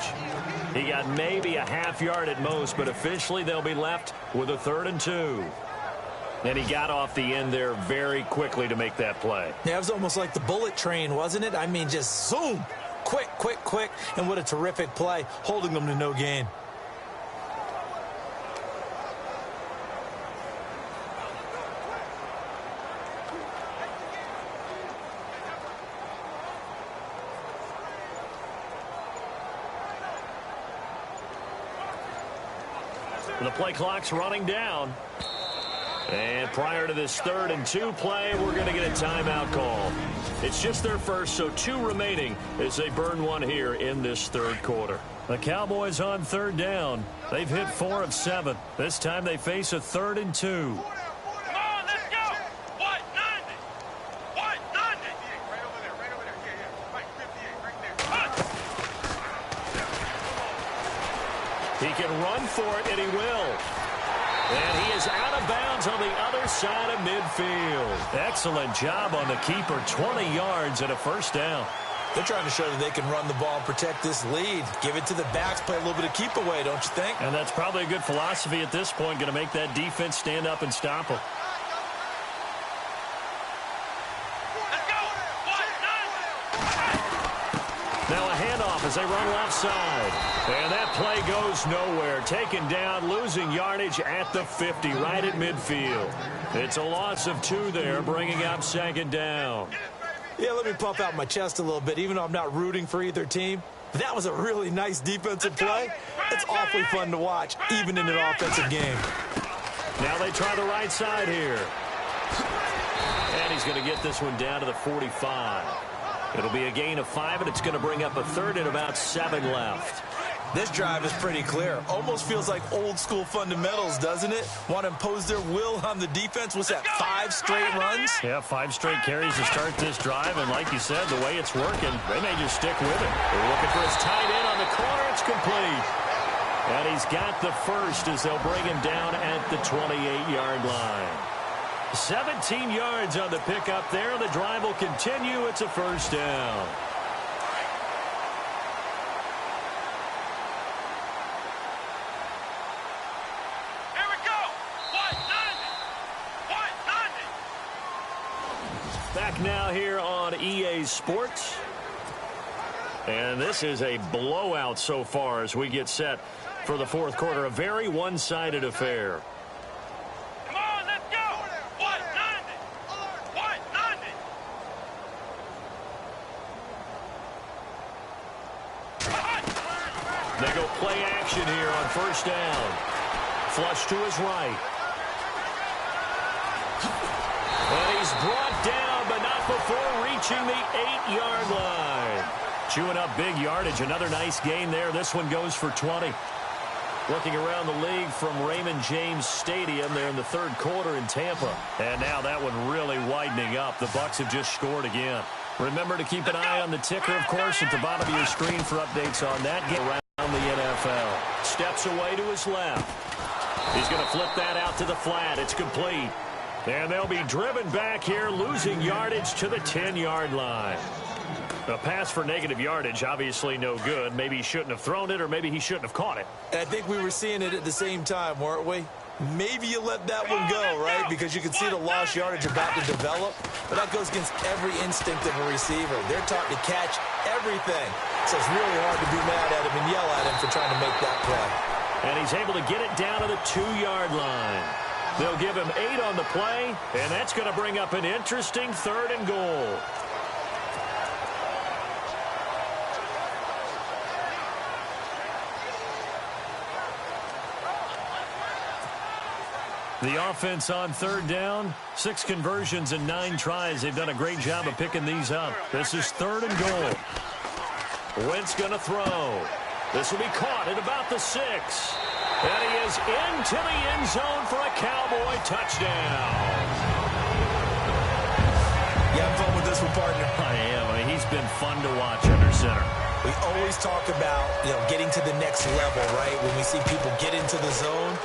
He got maybe a half yard at most, but officially they'll be left with a 3rd and 2. And he got off the end there very quickly to make that play. Yeah, it was almost like the bullet train, wasn't it? I mean, just zoom. Quick, quick, quick. And what a terrific play, holding them to no gain. The play clock's running down. And prior to this 3rd and 2 play, we're going to get a timeout call. It's just their first, so 2 remaining as they burn one here in this 3rd quarter. The Cowboys on 3rd down. They've hit 4 of 7. This time they face a 3rd and 2. He can run for it, and he will. And he is out of bounds on the other side of midfield. Excellent job on the keeper. 20 yards and a first down. They're trying to show that they can run the ball and protect this lead. Give it to the backs, play a little bit of keep away, don't you think? And that's probably a good philosophy at this point, going to make that defense stand up and stop them. Now a handoff as they run left side. And that play goes nowhere. Taken down, losing yardage at the 50, right at midfield. It's a loss of 2 there, bringing up second down. Yeah, let me puff out my chest a little bit, even though I'm not rooting for either team. But that was a really nice defensive play. It's awfully fun to watch, even in an offensive game. Now they try the right side here. And he's going to get this one down to the 45. It'll be a gain of 5, and it's going to bring up a third and about 7 left. This drive is pretty clear. Almost feels like old school fundamentals, doesn't it? Want to impose their will on the defense. Was that 5 straight runs? Yeah, 5 straight carries to start this drive, and like you said, the way it's working, they may just stick with it. They're looking for his tight end on the corner. It's complete. And he's got the first as they'll bring him down at the 28-yard line. 17 yards on the pickup there. The drive will continue. It's a first down. Here we go. Back now here on EA Sports. And this is a blowout so far as we get set for the fourth quarter. A very one-sided affair. Come on, let's go. 190. 190. They go play action here on first down. Flush to his right. And he's brought down, but not before reaching the 8-yard line. Chewing up big yardage. Another nice gain there. This one goes for 20. Looking around the league from Raymond James Stadium there in the third quarter in Tampa. And now that one really widening up. The Bucs have just scored again. Remember to keep an eye on the ticker, of course, at the bottom of your screen for updates on that game around the NFL. Steps away to his left. He's going to flip that out to the flat. It's complete. And they'll be driven back here, losing yardage to the 10-yard line. A pass for negative yardage, obviously no good. Maybe he shouldn't have thrown it, or maybe he shouldn't have caught it. And I think we were seeing it at the same time, weren't we? Maybe you let that one go, right? Because you can see the lost yardage about to develop. But that goes against every instinct of a receiver. They're taught to catch everything. So it's really hard to be mad at him and yell at him for trying to make that play. And he's able to get it down to the 2-yard line. They'll give him 8 on the play, and that's going to bring up an interesting 3rd and goal. The offense on 3rd down, 6 conversions and 9 tries. They've done a great job of picking these up. This is 3rd and goal. Wentz going to throw. This will be caught at about the 6. And he is into the end zone for a Cowboy touchdown. You having fun with this one, partner? I am. I mean, he's been fun to watch under center. We always talk about, getting to the next level, right? When we see people get into the zone.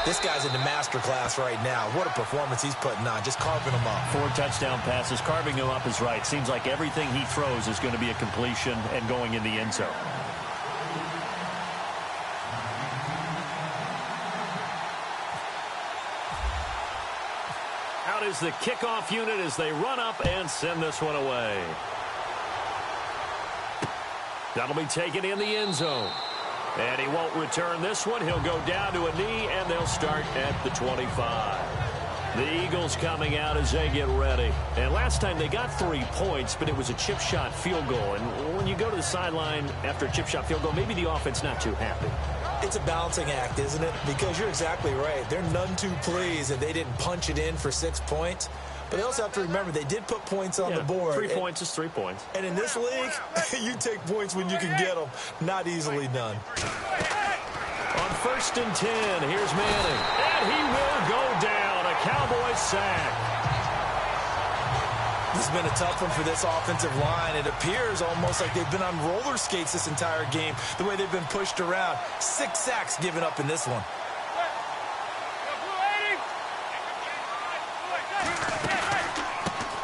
This guy's in the master class right now. What a performance he's putting on, just carving them up. 4 touchdown passes. Carving him up is right. Seems like everything he throws is going to be a completion and going in the end zone. Out is the kickoff unit as they run up and send this one away. That'll be taken in the end zone. And he won't return this one. He'll go down to a knee, and they'll start at the 25. The Eagles coming out as they get ready. And last time they got 3 points, but it was a chip shot field goal. And when you go to the sideline after a chip shot field goal, maybe the offense not too happy. It's a balancing act, isn't it? Because you're exactly right. They're none too pleased that they didn't punch it in for 6 points. But they also have to remember they did put points on the board. 3 points is 3 points. And in this league, you take points when you can get them. Not easily done. On 1st and 10, here's Manning. And he will go down. A Cowboy sack. This has been a tough one for this offensive line. It appears almost like they've been on roller skates this entire game, the way they've been pushed around. 6 sacks given up in this one.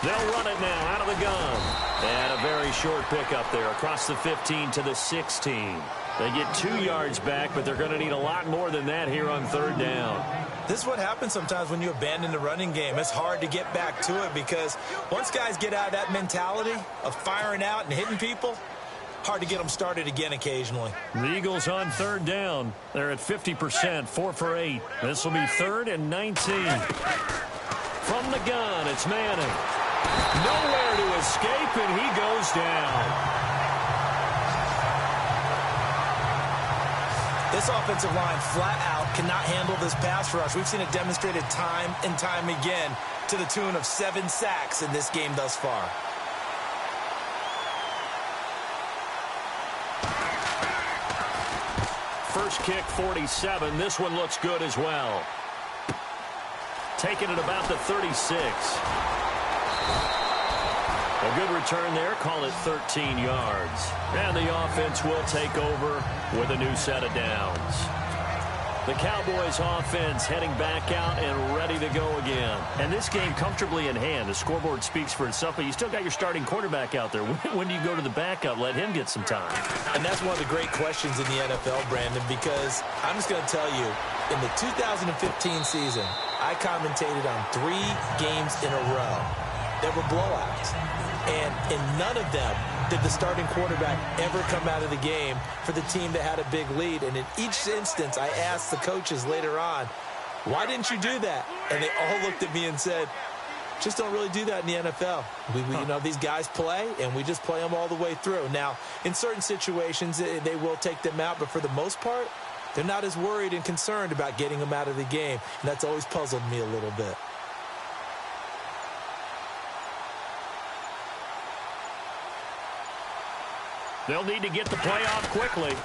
They'll run it now out of the gun. And a very short pickup there across the 15 to the 16. They get 2 yards back, but they're going to need a lot more than that here on 3rd down. This is what happens sometimes when you abandon the running game. It's hard to get back to it because once guys get out of that mentality of firing out and hitting people, hard to get them started again occasionally. The Eagles on third down. They're at 50%, 4 for 8. This will be 3rd and 19. From the gun, it's Manning. Nowhere to escape, and he goes down. This offensive line flat out cannot handle this pass rush. We've seen it demonstrated time and time again to the tune of 7 sacks in this game thus far. First kick, 47. This one looks good as well. Taking it about the 36. A good return there. Call it 13 yards. And the offense will take over with a new set of downs. The Cowboys offense heading back out and ready to go again. And this game comfortably in hand. The scoreboard speaks for itself, but you still got your starting quarterback out there. When do you go to the backup? Let him get some time. And that's one of the great questions in the NFL, Brandon, because I'm just going to tell you, in the 2015 season, I commentated on 3 games in a row that were blowouts. And in none of them did the starting quarterback ever come out of the game for the team that had a big lead. And in each instance, I asked the coaches later on, why didn't you do that? And they all looked at me and said, just don't really do that in the NFL. You know, these guys play, and we just play them all the way through. Now, in certain situations, they will take them out, but for the most part, they're not as worried and concerned about getting them out of the game. And that's always puzzled me a little bit. They'll need to get the play off quickly.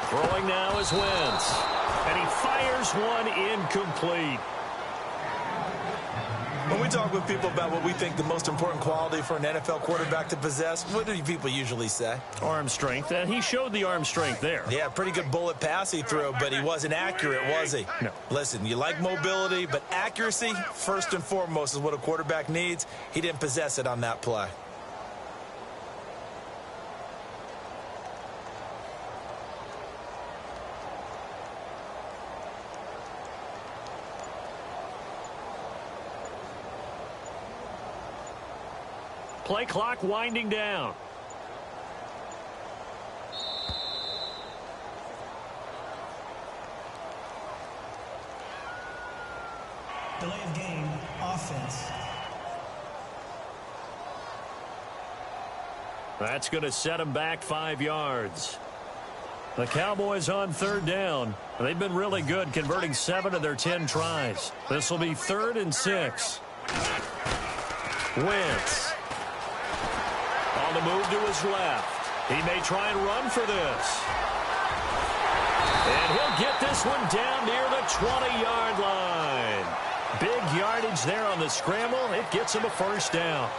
Throwing now is Wentz. And he fires one incomplete. When we talk with people about what we think the most important quality for an NFL quarterback to possess, what do people usually say? Arm strength, and he showed the arm strength there. Yeah, pretty good bullet pass he threw, but he wasn't accurate, was he? No. Listen, you like mobility, but accuracy, first and foremost, is what a quarterback needs. He didn't possess it on that play. Play clock winding down. Delay of game, offense. That's going to set him back 5 yards. The Cowboys on third down. They've been really good, converting 7 of their 10 tries. This will be 3rd and 6. Wentz. On the move to his left. He may try and run for this. And he'll get this one down near the 20-yard line. Big yardage there on the scramble. It gets him a first down.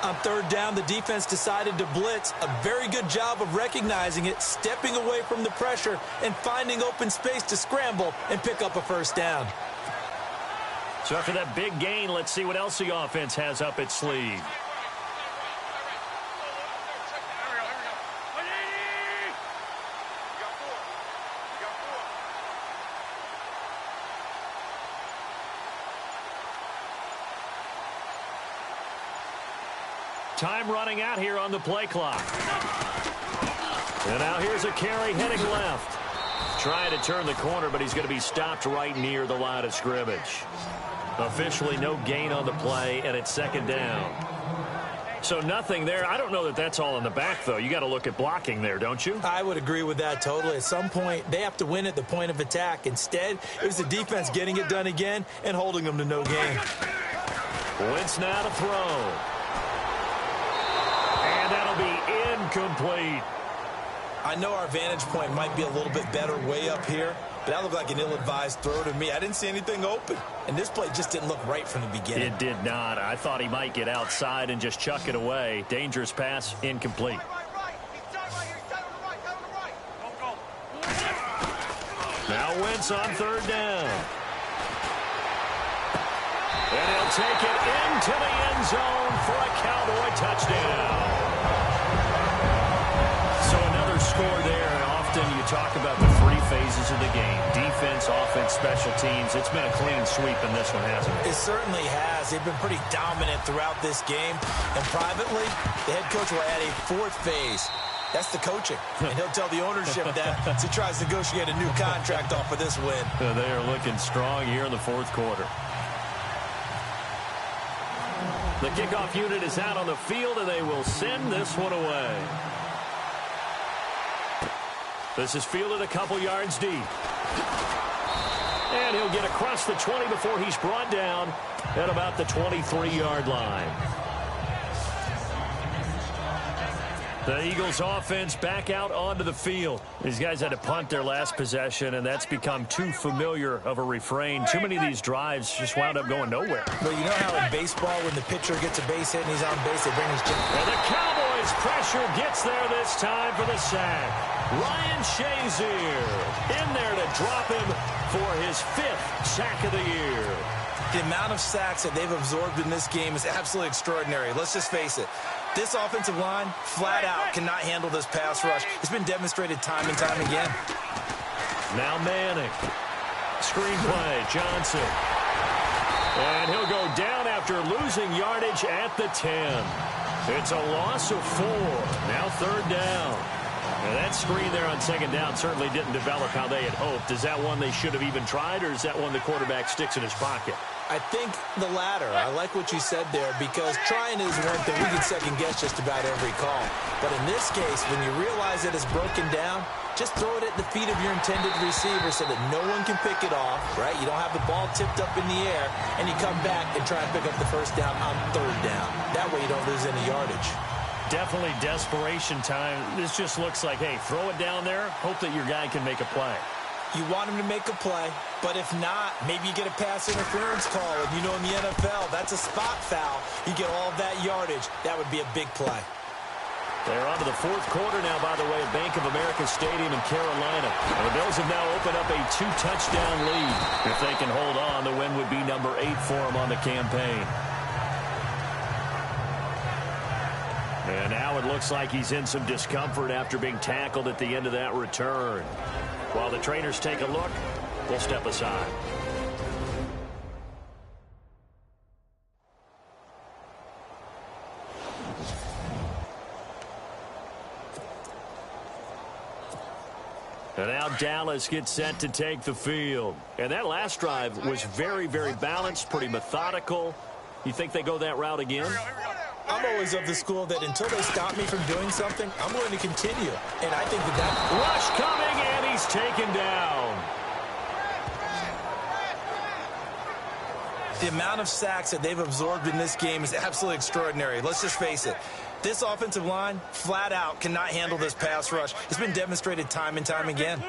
On third down, the defense decided to blitz. A very good job of recognizing it, stepping away from the pressure, and finding open space to scramble and pick up a first down. So after that big gain, let's see what else the offense has up its sleeve. Time running out here on the play clock. And now here's a carry heading left. Trying to turn the corner, but he's going to be stopped right near the line of scrimmage. Officially no gain on the play, and it's second down. So nothing there. I don't know that that's all in the back, though. You got to look at blocking there, don't you? I would agree with that totally. At some point, they have to win at the point of attack. Instead, it was the defense getting it done again and holding them to no gain. Wentz now to throw. And that'll be incomplete. I know our vantage point might be a little bit better way up here, but that looked like an ill-advised throw to me. I didn't see anything open, and this play just didn't look right from the beginning. It did not. I thought he might get outside and just chuck it away. Dangerous pass, incomplete. Now Wentz on third down. And he'll take it into the end zone for a Cowboy touchdown. So another score there, and often you talk about the 3 phases of the game. Defense, offense, special teams. It's been a clean sweep in this one, hasn't it? It certainly has. They've been pretty dominant throughout this game. And privately, the head coach will add a 4th phase. That's the coaching. And he'll tell the ownership that as he tries to negotiate a new contract off of this win. They are looking strong here in the fourth quarter. The kickoff unit is out on the field, and they will send this one away. This is fielded a couple yards deep. And he'll get across the 20 before he's brought down at about the 23-yard line. The Eagles offense back out onto the field. These guys had to punt their last possession, and that's become too familiar of a refrain. Too many of these drives just wound up going nowhere. But you know how in baseball, when the pitcher gets a base hit and he's on base, they bring his chin. And the Cowboys' pressure gets there this time for the sack. Ryan Shazier in there to drop him for his 5th sack of the year. The amount of sacks that they've absorbed in this game is absolutely extraordinary. Let's just face it. This offensive line, flat out, cannot handle this pass rush. It's been demonstrated time and time again. Now Manning. Screenplay, Johnson. And he'll go down after losing yardage at the 10. It's a loss of 4. Now 3rd down. Now that screen there on 2nd down certainly didn't develop how they had hoped. Is that one they should have even tried, or is that one the quarterback sticks in his pocket? I think the latter. I like what you said there, because trying is one thing. We can second-guess just about every call. But in this case, when you realize that it's broken down, just throw it at the feet of your intended receiver so that no one can pick it off, right? You don't have the ball tipped up in the air, and you come back and try and pick up the 1st down on 3rd down. That way you don't lose any yardage. Definitely desperation time. This just looks like, hey, throw it down there, hope that your guy can make a play. You want him to make a play, but if not, maybe you get a pass interference call. And you know in the NFL, that's a spot foul. You get all of that yardage. That would be a big play. They're on to the 4th quarter now, by the way, at Bank of America Stadium in Carolina. And the Bills have now opened up a 2-touchdown lead. If they can hold on, the win would be number 8 for them on the campaign. And now it looks like he's in some discomfort after being tackled at the end of that return. While the trainers take a look, we'll step aside. And now Dallas gets set to take the field. And that last drive was very, very balanced, pretty methodical. You think they go that route again? I'm always of the school that until they stop me from doing something, I'm going to continue. And I think that rush coming, and he's taken down. The amount of sacks that they've absorbed in this game is absolutely extraordinary. Let's just face it. This offensive line, flat out, cannot handle this pass rush. It's been demonstrated time and time again.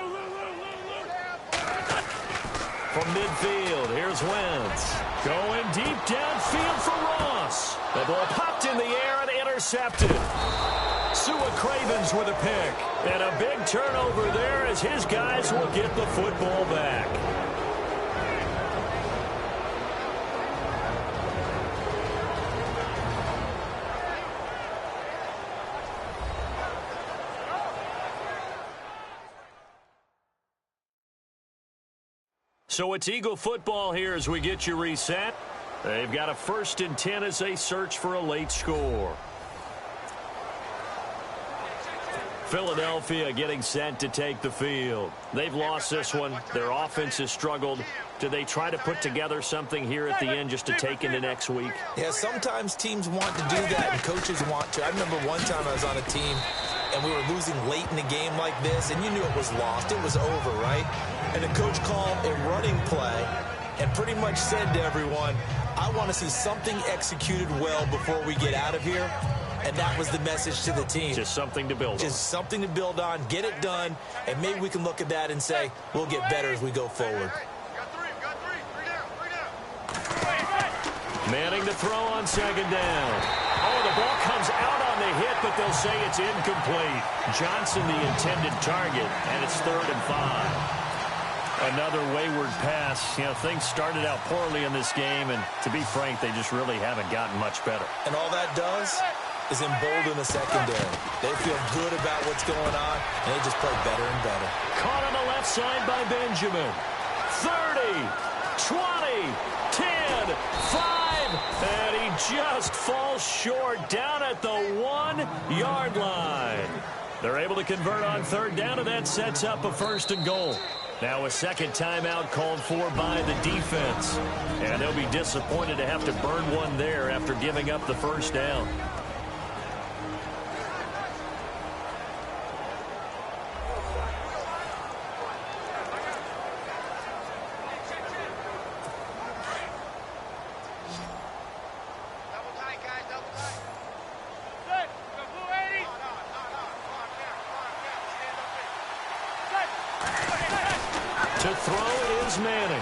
From midfield, here's Wentz. Going deep downfield for Ross. The ball popped in the air and intercepted. Sua Cravens with a pick. And a big turnover there as his guys will get the football back. So it's Eagle football here as we get you reset. They've got a 1st and 10 as they search for a late score. Philadelphia getting set to take the field. They've lost this one. Their offense has struggled. Do they try to put together something here at the end just to take into next week? Yeah, sometimes teams want to do that and coaches want to. I remember one time I was on a team and we were losing late in the game like this, and you knew it was lost. It was over, right? And the coach called a running play and pretty much said to everyone, I want to see something executed well before we get out of here. And that was the message to the team. Just something to build on. Just something to build on, get it done, and maybe we can look at that and say, we'll get better as we go forward. Manning to throw on 2nd down. Oh, the ball comes out on the hit, but they'll say it's incomplete. Johnson the intended target, and it's 3rd and 5. Another wayward pass. You know, things started out poorly in this game, and to be frank, they just really haven't gotten much better. And all that does is embolden the secondary. They feel good about what's going on, and they just play better and better. Caught on the left side by Benjamin. 30, 20, 10, 5, and he just falls short down at the 1-yard line. They're able to convert on third down, and that sets up a 1st and goal. Now a second timeout called for by the defense. And they'll be disappointed to have to burn one there after giving up the 1st down. To throw is Manning.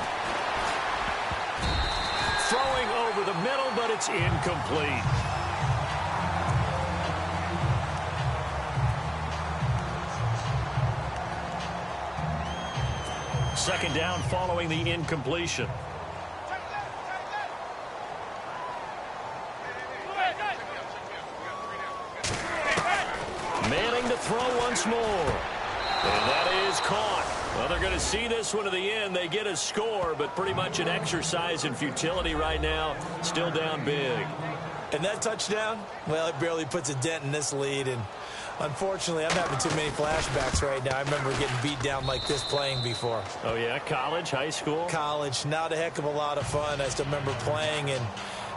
Throwing over the middle, but it's incomplete. Second down following the incompletion. Manning to throw once more. And that is caught. Well, they're going to see this one to the end. They get a score, but pretty much an exercise in futility right now. Still down big. And that touchdown, well, it barely puts a dent in this lead. And unfortunately, I'm having too many flashbacks right now. I remember getting beat down like this playing before. Oh, yeah? College, high school? College. Not a heck of a lot of fun. I still remember playing and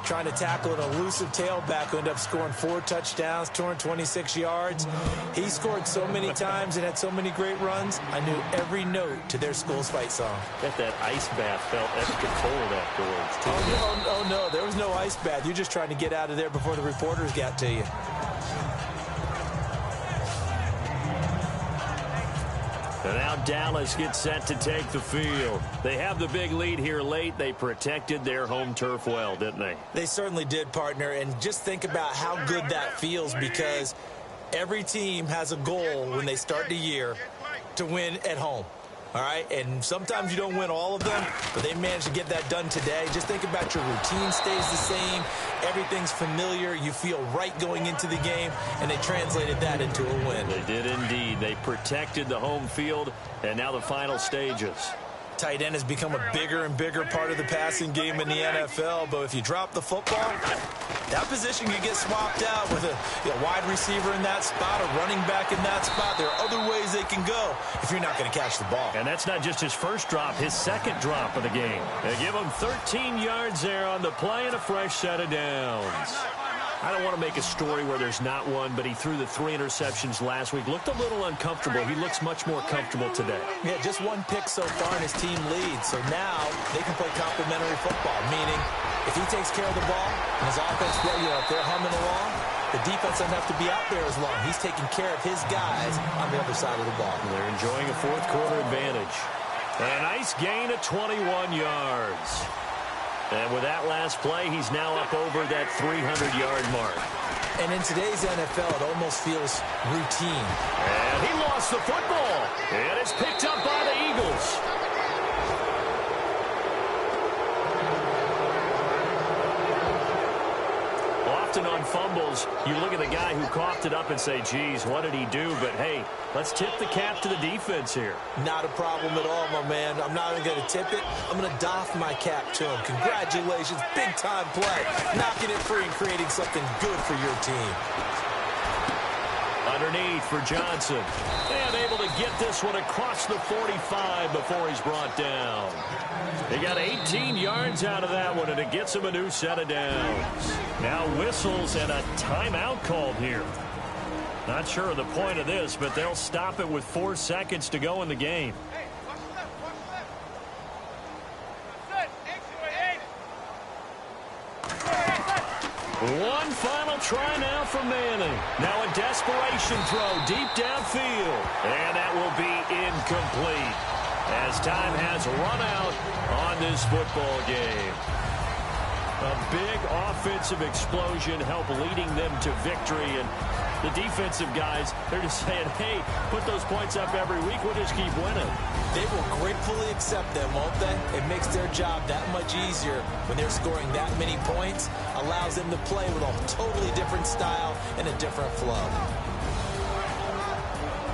trying to tackle an elusive tailback who ended up scoring 4 touchdowns, 226 yards. He scored so many times and had so many great runs. I knew every note to their school's fight song. Bet that ice bath felt extra cold afterwards, too. Oh, no, there was no ice bath. You're just trying to get out of there before the reporters got to you. And now Dallas gets set to take the field. They have the big lead here late. They protected their home turf well, didn't they? They certainly did, partner. And just think about how good that feels, because every team has a goal when they start the year to win at home. All right, and sometimes you don't win all of them, but they managed to get that done today. Just think about your routine stays the same. Everything's familiar. You feel right going into the game, and they translated that into a win. They did indeed. They protected the home field, and now the final stages. Tight end has become a bigger and bigger part of the passing game in the NFL, but if you drop the football, that position can get swapped out with a wide receiver in that spot, a running back in that spot. There are other ways they can go if you're not going to catch the ball. And that's not just his first drop, his second drop of the game. They give him 13 yards there on the play and a fresh set of downs. I don't want to make a story where there's not one, but he threw the 3 interceptions last week. Looked a little uncomfortable. He looks much more comfortable today. Yeah, just 1 pick so far and his team leads. So now they can play complementary football, meaning if he takes care of the ball and his offense, if they're humming along, the defense doesn't have to be out there as long. He's taking care of his guys on the other side of the ball. They're enjoying a fourth quarter advantage. And a nice gain of 21 yards. And with that last play, he's now up over that 300-yard mark. And in today's NFL, it almost feels routine. And he lost the football. And it's picked up by the Eagles. Often on fumbles, you look at the guy who coughed it up and say, geez, what did he do? But, hey, let's tip the cap to the defense here. Not a problem at all, my man. I'm not even going to tip it. I'm going to doff my cap to him. Congratulations. Big-time play. Knocking it free and creating something good for your team. Underneath for Johnson. And able to get this one across the 45 before he's brought down. He got 18 yards out of that one, and it gets him a new set of downs. Now whistles and a timeout called here. Not sure of the point of this, but they'll stop it with 4 seconds to go in the game. Hey, watch the left, watch the left. One final try now for Manning. Now a desperation throw deep downfield. And that will be incomplete as time has run out on this football game. A big offensive explosion helped leading them to victory. And the defensive guys, they're just saying, hey, put those points up every week. We'll just keep winning. They will gratefully accept them, won't they? It makes their job that much easier when they're scoring that many points. Allows them to play with a totally different style and a different flow.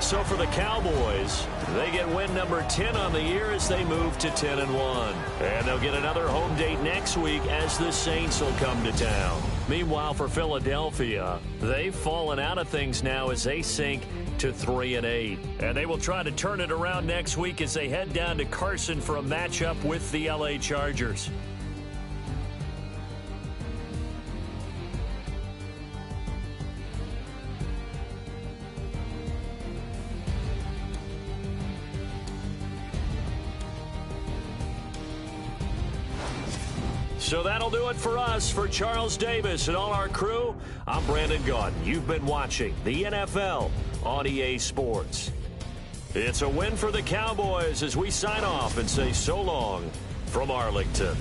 So for the Cowboys, they get win number 10 on the year as they move to 10-1. And they'll get another home date next week as the Saints will come to town. Meanwhile, for Philadelphia, they've fallen out of things now as they sink to 3-8. And they will try to turn it around next week as they head down to Carson for a matchup with the LA Chargers. So that'll do it for us. For Charles Davis and all our crew, I'm Brandon Gaudin. You've been watching the NFL on EA Sports. It's a win for the Cowboys as we sign off and say so long from Arlington.